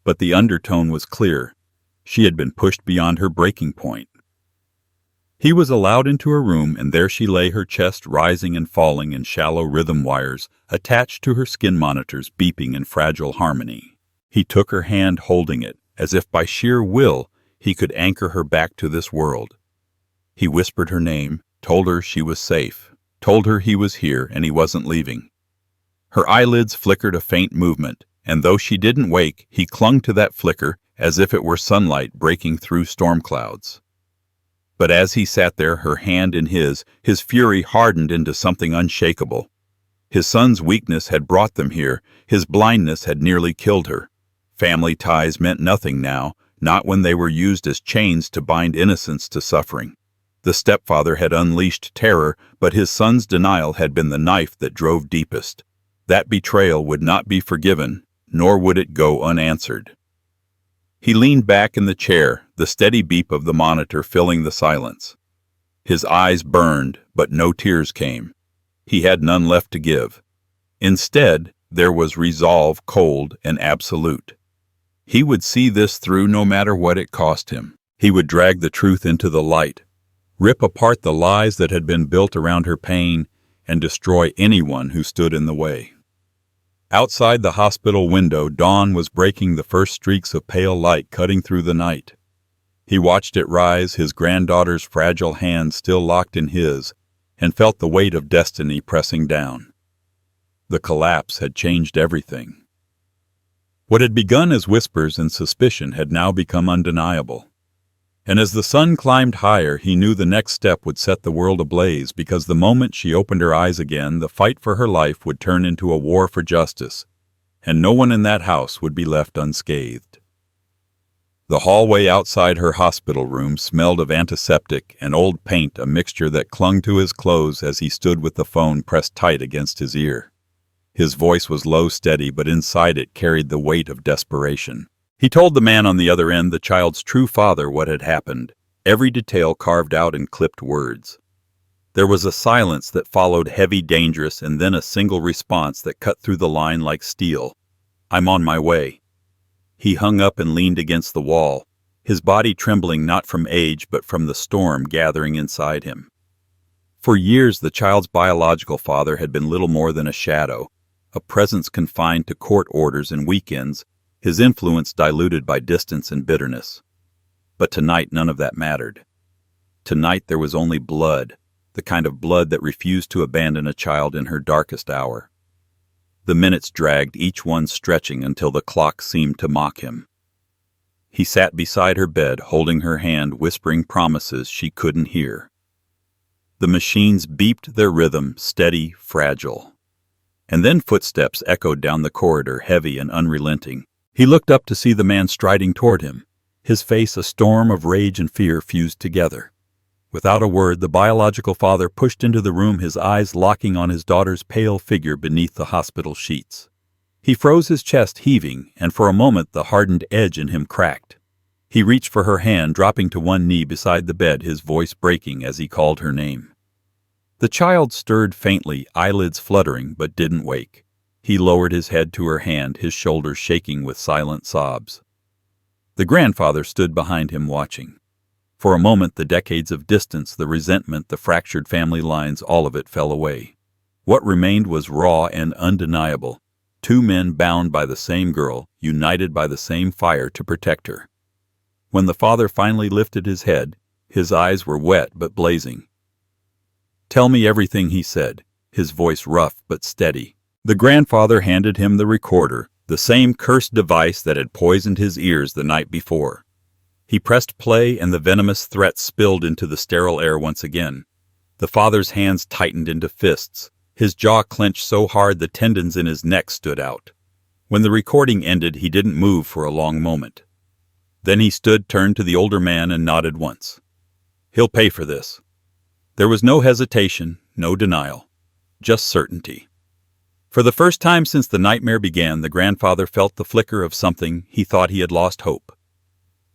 But the undertone was clear. She had been pushed beyond her breaking point. He was allowed into her room, and there she lay, her chest rising and falling in shallow rhythm wires attached to her skin monitors, beeping in fragile harmony. He took her hand, holding it, as if by sheer will he could anchor her back to this world. He whispered her name, told her she was safe, told her he was here and he wasn't leaving. Her eyelids flickered a faint movement, and though she didn't wake, he clung to that flicker as if it were sunlight breaking through storm clouds. But as he sat there, her hand in his fury hardened into something unshakable. His son's weakness had brought them here, his blindness had nearly killed her. Family ties meant nothing now, not when they were used as chains to bind innocence to suffering. The stepfather had unleashed terror, but his son's denial had been the knife that drove deepest. That betrayal would not be forgiven, nor would it go unanswered. He leaned back in the chair, the steady beep of the monitor filling the silence. His eyes burned, but no tears came. He had none left to give. Instead, there was resolve, cold and absolute. He would see this through no matter what it cost him. He would drag the truth into the light, rip apart the lies that had been built around her pain, and destroy anyone who stood in the way. Outside the hospital window, dawn was breaking, the first streaks of pale light cutting through the night. He watched it rise, his granddaughter's fragile hand still locked in his, and felt the weight of destiny pressing down. The collapse had changed everything. What had begun as whispers and suspicion had now become undeniable. And as the sun climbed higher, he knew the next step would set the world ablaze, because the moment she opened her eyes again, the fight for her life would turn into a war for justice, and no one in that house would be left unscathed. The hallway outside her hospital room smelled of antiseptic and old paint, a mixture that clung to his clothes as he stood with the phone pressed tight against his ear. His voice was low, steady, but inside it carried the weight of desperation. He told the man on the other end, the child's true father, what had happened, every detail carved out in clipped words. There was a silence that followed, heavy, dangerous, and then a single response that cut through the line like steel. "I'm on my way." He hung up and leaned against the wall, his body trembling not from age but from the storm gathering inside him. For years the child's biological father had been little more than a shadow, a presence confined to court orders and weekends, his influence diluted by distance and bitterness. But tonight none of that mattered. Tonight there was only blood, the kind of blood that refused to abandon a child in her darkest hour. The minutes dragged, each one stretching until the clock seemed to mock him. He sat beside her bed, holding her hand, whispering promises she couldn't hear. The machines beeped their rhythm, steady, fragile. And then footsteps echoed down the corridor, heavy and unrelenting. He looked up to see the man striding toward him, his face a storm of rage and fear fused together. Without a word, the biological father pushed into the room, his eyes locking on his daughter's pale figure beneath the hospital sheets. He froze, his chest heaving, and for a moment the hardened edge in him cracked. He reached for her hand, dropping to one knee beside the bed, his voice breaking as he called her name. The child stirred faintly, eyelids fluttering, but didn't wake. He lowered his head to her hand, his shoulders shaking with silent sobs. The grandfather stood behind him, watching. For a moment, the decades of distance, the resentment, the fractured family lines, all of it fell away. What remained was raw and undeniable. Two men bound by the same girl, united by the same fire to protect her. When the father finally lifted his head, his eyes were wet but blazing. "Tell me everything," he said, his voice rough but steady. The grandfather handed him the recorder, the same cursed device that had poisoned his ears the night before. He pressed play, and the venomous threat spilled into the sterile air once again. The father's hands tightened into fists, his jaw clenched so hard the tendons in his neck stood out. When the recording ended, he didn't move for a long moment. Then he stood, turned to the older man, and nodded once. "He'll pay for this." There was no hesitation, no denial, just certainty. For the first time since the nightmare began, the grandfather felt the flicker of something he thought he had lost hope.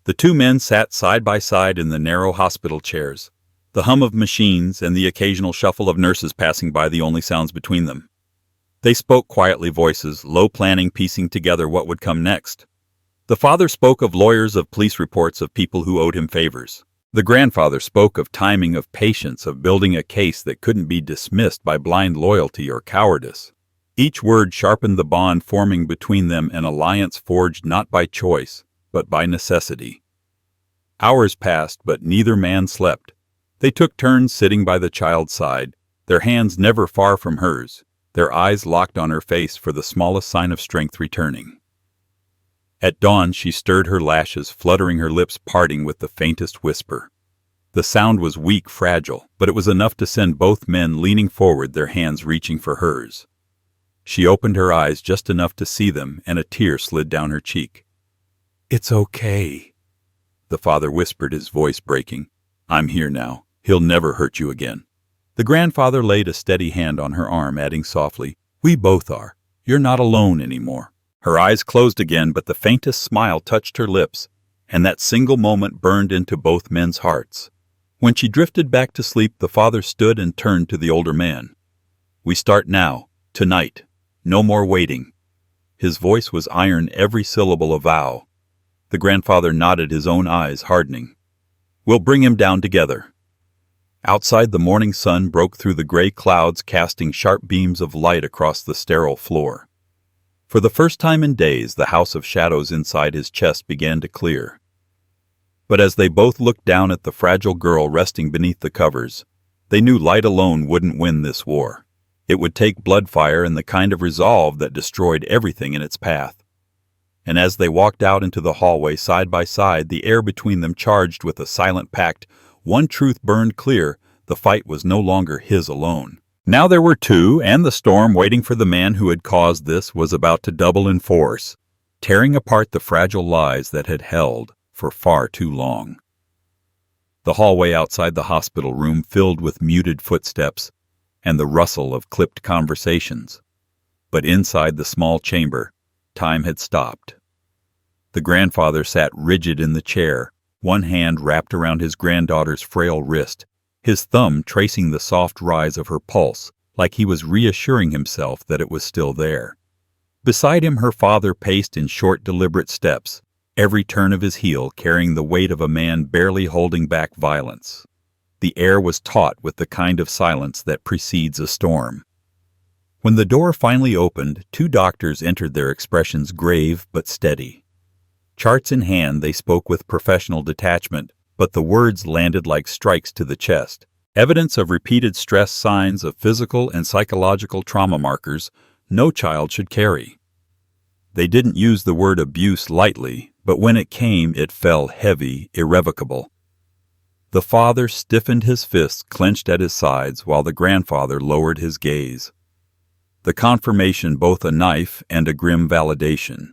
The two men sat side by side in the narrow hospital chairs, the hum of machines and the occasional shuffle of nurses passing by the only sounds between them. They spoke quietly, voices, low, planning, piecing together what would come next. The father spoke of lawyers, of police reports, of people who owed him favors. The grandfather spoke of timing, of patience, of building a case that couldn't be dismissed by blind loyalty or cowardice. Each word sharpened the bond forming between them, an alliance forged not by choice, but by necessity. Hours passed, but neither man slept. They took turns sitting by the child's side, their hands never far from hers, their eyes locked on her face for the smallest sign of strength returning. At dawn, she stirred her lashes, fluttering her lips, parting with the faintest whisper. The sound was weak, fragile, but it was enough to send both men leaning forward, their hands reaching for hers. She opened her eyes just enough to see them, and a tear slid down her cheek. "It's okay," the father whispered, his voice breaking. "I'm here now. He'll never hurt you again." The grandfather laid a steady hand on her arm, adding softly, "We both are. You're not alone anymore." Her eyes closed again, but the faintest smile touched her lips, and that single moment burned into both men's hearts. When she drifted back to sleep, the father stood and turned to the older man. "We start now, tonight. No more waiting." His voice was iron, every syllable a vow. The grandfather nodded, his own eyes hardening. "We'll bring him down together." Outside, the morning sun broke through the gray clouds, casting sharp beams of light across the sterile floor. For the first time in days, the house of shadows inside his chest began to clear. But as they both looked down at the fragile girl resting beneath the covers, they knew light alone wouldn't win this war. It would take blood fire and the kind of resolve that destroyed everything in its path. And as they walked out into the hallway side by side, the air between them charged with a silent pact, one truth burned clear: the fight was no longer his alone. Now there were two, and the storm waiting for the man who had caused this was about to double in force, tearing apart the fragile lies that had held for far too long. The hallway outside the hospital room filled with muted footsteps and the rustle of clipped conversations. But inside the small chamber, time had stopped. The grandfather sat rigid in the chair, one hand wrapped around his granddaughter's frail wrist, his thumb tracing the soft rise of her pulse, like he was reassuring himself that it was still there. Beside him, her father paced in short, deliberate steps, every turn of his heel carrying the weight of a man barely holding back violence. The air was taut with the kind of silence that precedes a storm. When the door finally opened, two doctors entered, their expressions grave but steady. Charts in hand, they spoke with professional detachment, but the words landed like strikes to the chest. Evidence of repeated stress, signs of physical and psychological trauma markers no child should carry. They didn't use the word abuse lightly, but when it came, it fell heavy, irrevocable. The father stiffened, his fists clenched at his sides, while the grandfather lowered his gaze. The confirmation, both a knife and a grim validation.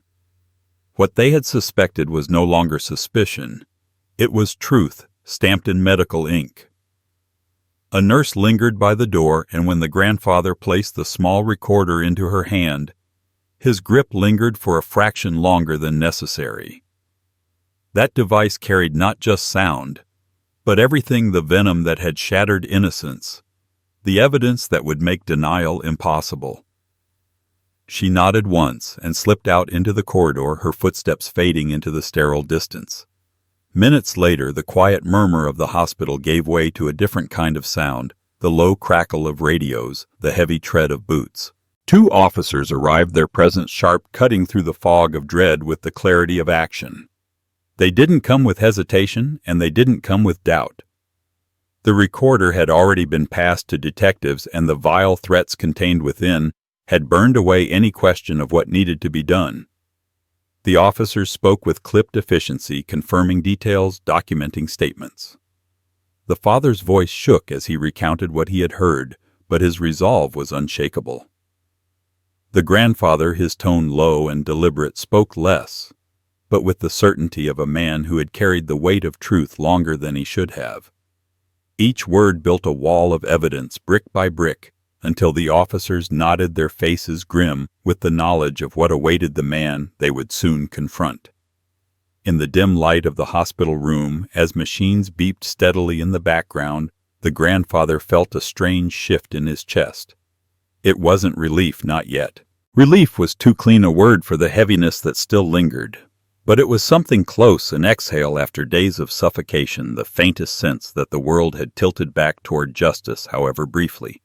What they had suspected was no longer suspicion. It was truth, stamped in medical ink. A nurse lingered by the door, and when the grandfather placed the small recorder into her hand, his grip lingered for a fraction longer than necessary. That device carried not just sound, but everything: the venom that had shattered innocence, the evidence that would make denial impossible. She nodded once and slipped out into the corridor, her footsteps fading into the sterile distance. Minutes later, the quiet murmur of the hospital gave way to a different kind of sound, the low crackle of radios, the heavy tread of boots. Two officers arrived, their presence sharp, cutting through the fog of dread with the clarity of action. They didn't come with hesitation, and they didn't come with doubt. The recorder had already been passed to detectives, and the vile threats contained within had burned away any question of what needed to be done. The officers spoke with clipped efficiency, confirming details, documenting statements. The father's voice shook as he recounted what he had heard, but his resolve was unshakable. The grandfather, his tone low and deliberate, spoke less, but with the certainty of a man who had carried the weight of truth longer than he should have. Each word built a wall of evidence, brick by brick, until the officers nodded, their faces grim with the knowledge of what awaited the man they would soon confront. In the dim light of the hospital room, as machines beeped steadily in the background, the grandfather felt a strange shift in his chest. It wasn't relief, not yet. Relief was too clean a word for the heaviness that still lingered. But it was something close, an exhale after days of suffocation, the faintest sense that the world had tilted back toward justice, however briefly.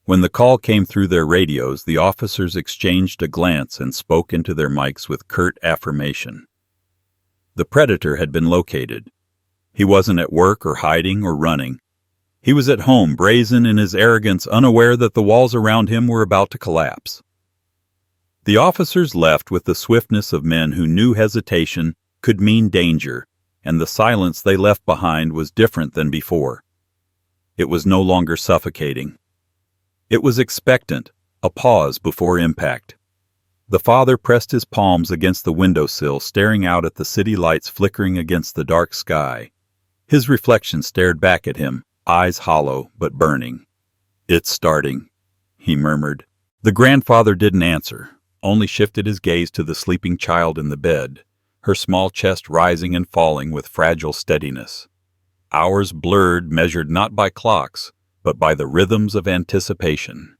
When the call came through their radios, the officers exchanged a glance and spoke into their mics with curt affirmation. The predator had been located. He wasn't at work or hiding or running. He was at home, brazen in his arrogance, unaware that the walls around him were about to collapse. The officers left with the swiftness of men who knew hesitation could mean danger, and the silence they left behind was different than before. It was no longer suffocating. It was expectant, a pause before impact. The father pressed his palms against the windowsill, staring out at the city lights flickering against the dark sky. His reflection stared back at him, eyes hollow but burning. "It's starting," he murmured. The grandfather didn't answer, only shifted his gaze to the sleeping child in the bed, her small chest rising and falling with fragile steadiness. Hours blurred, measured not by clocks, but by the rhythms of anticipation.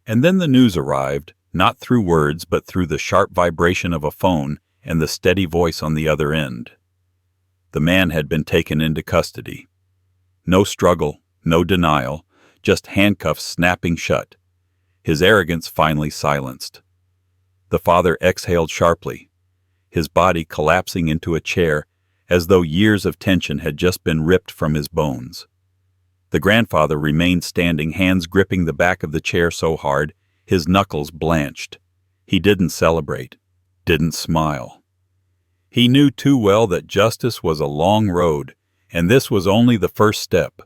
And then the news arrived, not through words but through the sharp vibration of a phone and the steady voice on the other end. The man had been taken into custody. No struggle, no denial, just handcuffs snapping shut. His arrogance finally silenced. The father exhaled sharply, his body collapsing into a chair as though years of tension had just been ripped from his bones. The grandfather remained standing, hands gripping the back of the chair so hard, his knuckles blanched. He didn't celebrate, didn't smile. He knew too well that justice was a long road, and this was only the first step.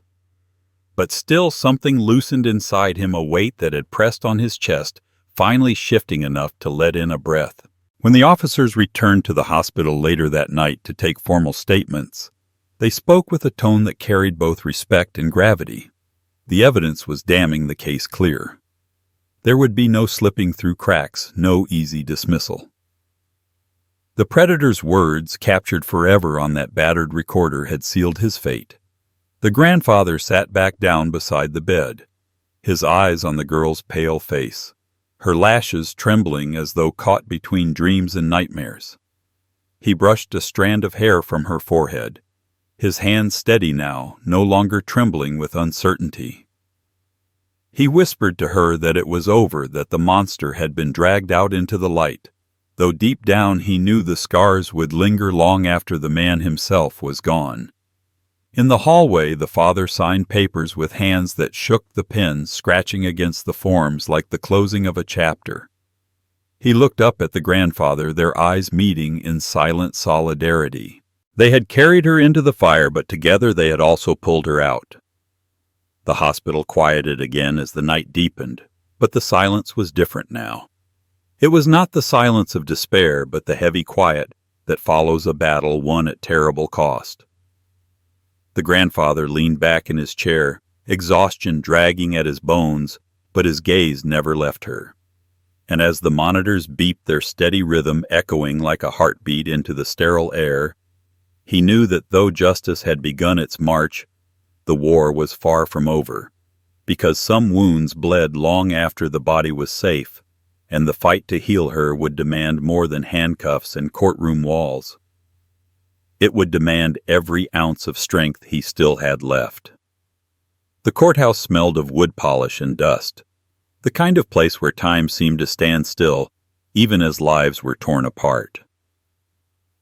But still something loosened inside him, a weight that had pressed on his chest, finally shifting enough to let in a breath. When the officers returned to the hospital later that night to take formal statements, they spoke with a tone that carried both respect and gravity. The evidence was damning the case clear. There would be no slipping through cracks, no easy dismissal. The predator's words, captured forever on that battered recorder, had sealed his fate. The grandfather sat back down beside the bed, his eyes on the girl's pale face, her lashes trembling as though caught between dreams and nightmares. He brushed a strand of hair from her forehead, his hand steady now, no longer trembling with uncertainty. He whispered to her that it was over, that the monster had been dragged out into the light, though deep down he knew the scars would linger long after the man himself was gone. In the hallway, the father signed papers with hands that shook, the pen scratching against the forms like the closing of a chapter. He looked up at the grandfather, their eyes meeting in silent solidarity. They had carried her into the fire, but together they had also pulled her out. The hospital quieted again as the night deepened, but the silence was different now. It was not the silence of despair, but the heavy quiet that follows a battle won at terrible cost. The grandfather leaned back in his chair, exhaustion dragging at his bones, but his gaze never left her. And as the monitors beeped, their steady rhythm echoing like a heartbeat into the sterile air, he knew that though justice had begun its march, the war was far from over, because some wounds bled long after the body was safe, and the fight to heal her would demand more than handcuffs and courtroom walls. It would demand every ounce of strength he still had left. The courthouse smelled of wood polish and dust, the kind of place where time seemed to stand still, even as lives were torn apart.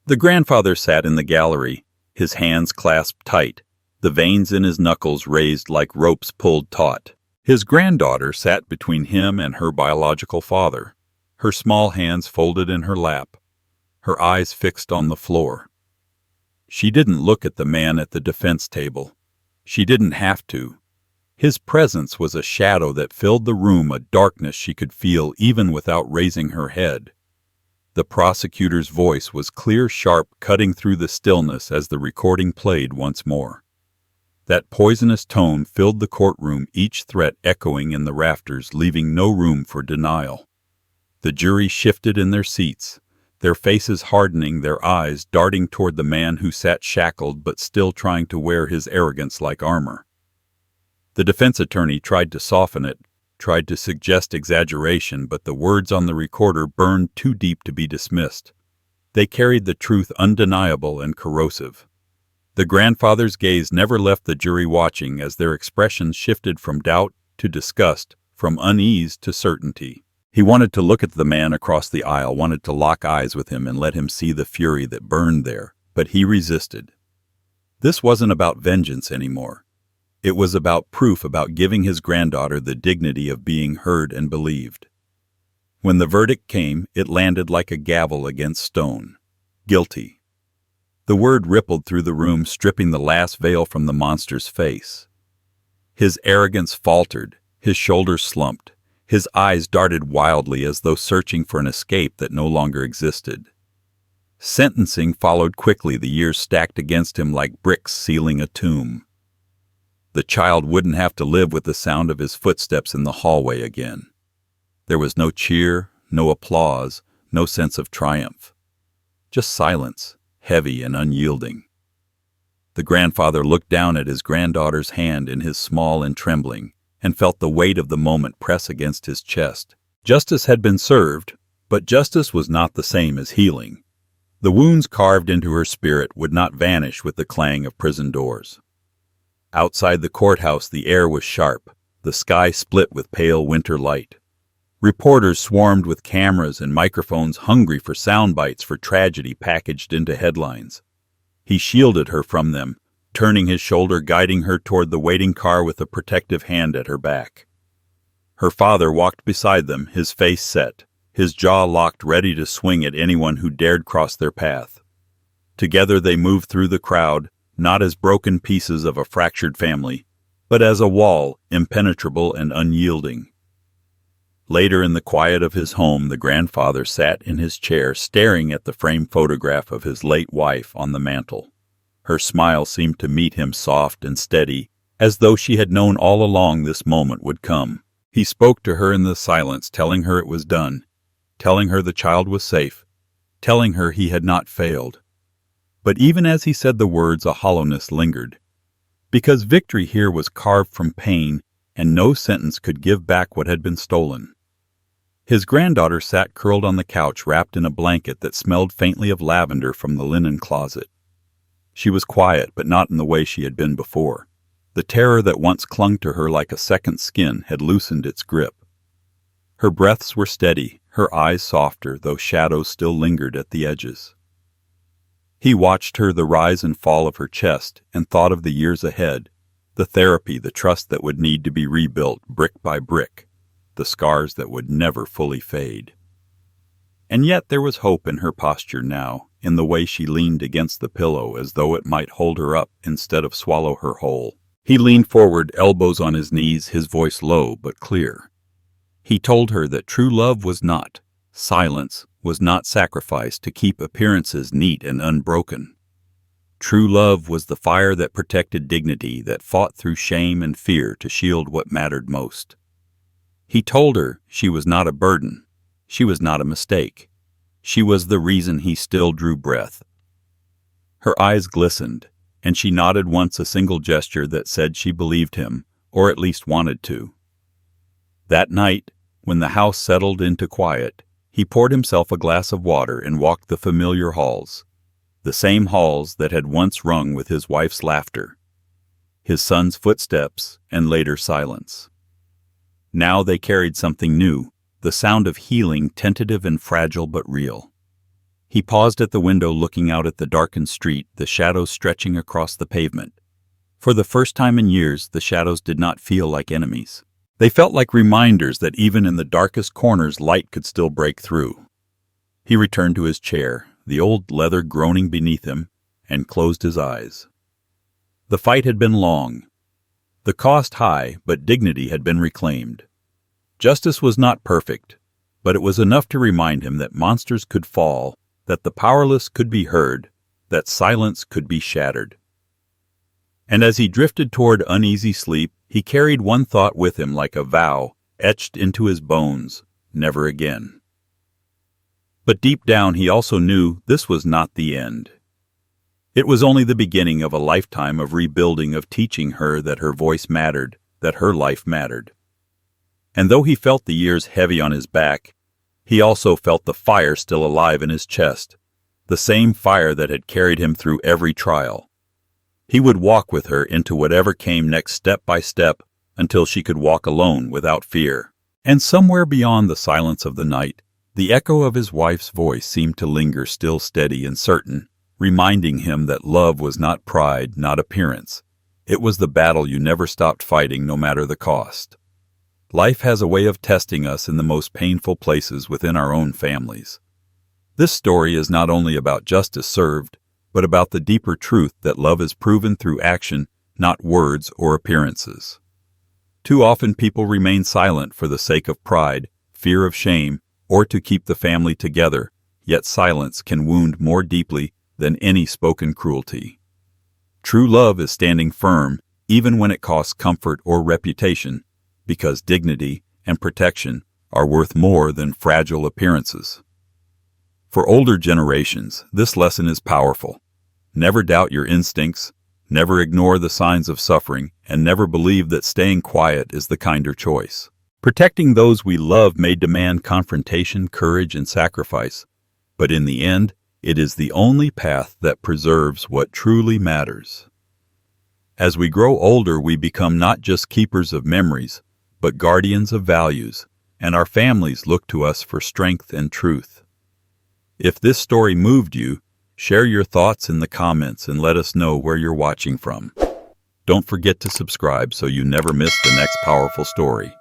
The grandfather sat in the gallery, his hands clasped tight, the veins in his knuckles raised like ropes pulled taut. His granddaughter sat between him and her biological father, her small hands folded in her lap, her eyes fixed on the floor. She didn't look at the man at the defense table. She didn't have to. His presence was a shadow that filled the room, a darkness she could feel even without raising her head. The prosecutor's voice was clear, sharp, cutting through the stillness as the recording played once more. That poisonous tone filled the courtroom, each threat echoing in the rafters, leaving no room for denial. The jury shifted in their seats, their faces hardening, their eyes darting toward the man who sat shackled but still trying to wear his arrogance like armor. The defense attorney tried to soften it, tried to suggest exaggeration, but the words on the recorder burned too deep to be dismissed. They carried the truth undeniable and corrosive. The grandfather's gaze never left the jury, watching as their expressions shifted from doubt to disgust, from unease to certainty. He wanted to look at the man across the aisle, wanted to lock eyes with him and let him see the fury that burned there, but he resisted. This wasn't about vengeance anymore. It was about proof, about giving his granddaughter the dignity of being heard and believed. When the verdict came, it landed like a gavel against stone. Guilty. The word rippled through the room, stripping the last veil from the monster's face. His arrogance faltered, his shoulders slumped, his eyes darted wildly as though searching for an escape that no longer existed. Sentencing followed quickly, the years stacked against him like bricks sealing a tomb. The child wouldn't have to live with the sound of his footsteps in the hallway again. There was no cheer, no applause, no sense of triumph. Just silence, heavy and unyielding. The grandfather looked down at his granddaughter's hand in his small and trembling, and felt the weight of the moment press against his chest. Justice had been served, but justice was not the same as healing. The wounds carved into her spirit would not vanish with the clang of prison doors. Outside the courthouse, the air was sharp, the sky split with pale winter light. Reporters swarmed with cameras and microphones, hungry for sound bites, for tragedy packaged into headlines. He shielded her from them, turning his shoulder, guiding her toward the waiting car with a protective hand at her back. Her father walked beside them, his face set, his jaw locked, ready to swing at anyone who dared cross their path. Together they moved through the crowd, not as broken pieces of a fractured family, but as a wall, impenetrable and unyielding. Later, in the quiet of his home, the grandfather sat in his chair, staring at the framed photograph of his late wife on the mantel. Her smile seemed to meet him, soft and steady, as though she had known all along this moment would come. He spoke to her in the silence, telling her it was done, telling her the child was safe, telling her he had not failed. But even as he said the words, a hollowness lingered. Because victory here was carved from pain, and no sentence could give back what had been stolen. His granddaughter sat curled on the couch, wrapped in a blanket that smelled faintly of lavender from the linen closet. She was quiet, but not in the way she had been before. The terror that once clung to her like a second skin had loosened its grip. Her breaths were steady, her eyes softer, though shadows still lingered at the edges. He watched her, the rise and fall of her chest, and thought of the years ahead, the therapy, the trust that would need to be rebuilt brick by brick, the scars that would never fully fade. And yet there was hope in her posture now, in the way she leaned against the pillow as though it might hold her up instead of swallow her whole. He leaned forward, elbows on his knees, his voice low but clear. He told her that true love was not, silence was not sacrifice to keep appearances neat and unbroken. True love was the fire that protected dignity, that fought through shame and fear to shield what mattered most. He told her she was not a burden, she was not a mistake. She was the reason he still drew breath. Her eyes glistened, and she nodded once, a single gesture that said she believed him, or at least wanted to. That night, when the house settled into quiet, he poured himself a glass of water and walked the familiar halls, the same halls that had once rung with his wife's laughter, his son's footsteps, and later silence. Now they carried something new, the sound of healing, tentative and fragile but real. He paused at the window, looking out at the darkened street, the shadows stretching across the pavement. For the first time in years, the shadows did not feel like enemies. They felt like reminders that even in the darkest corners, light could still break through. He returned to his chair, the old leather groaning beneath him, and closed his eyes. The fight had been long. The cost high, but dignity had been reclaimed. Justice was not perfect, but it was enough to remind him that monsters could fall, that the powerless could be heard, that silence could be shattered. And as he drifted toward uneasy sleep, he carried one thought with him like a vow, etched into his bones: never again. But deep down he also knew this was not the end. It was only the beginning of a lifetime of rebuilding, of teaching her that her voice mattered, that her life mattered. And though he felt the years heavy on his back, he also felt the fire still alive in his chest, the same fire that had carried him through every trial. He would walk with her into whatever came next, step by step, until she could walk alone without fear. And somewhere beyond the silence of the night, the echo of his wife's voice seemed to linger, still steady and certain, reminding him that love was not pride, not appearance. It was the battle you never stopped fighting, no matter the cost. Life has a way of testing us in the most painful places within our own families. This story is not only about justice served, but about the deeper truth that love is proven through action, not words or appearances. Too often people remain silent for the sake of pride, fear of shame, or to keep the family together, yet silence can wound more deeply than any spoken cruelty. True love is standing firm, even when it costs comfort or reputation, because dignity and protection are worth more than fragile appearances. For older generations, this lesson is powerful. Never doubt your instincts, never ignore the signs of suffering, and never believe that staying quiet is the kinder choice. Protecting those we love may demand confrontation, courage, and sacrifice, but in the end, it is the only path that preserves what truly matters. As we grow older, we become not just keepers of memories, but guardians of values, and our families look to us for strength and truth. If this story moved you, share your thoughts in the comments and let us know where you're watching from. Don't forget to subscribe so you never miss the next powerful story.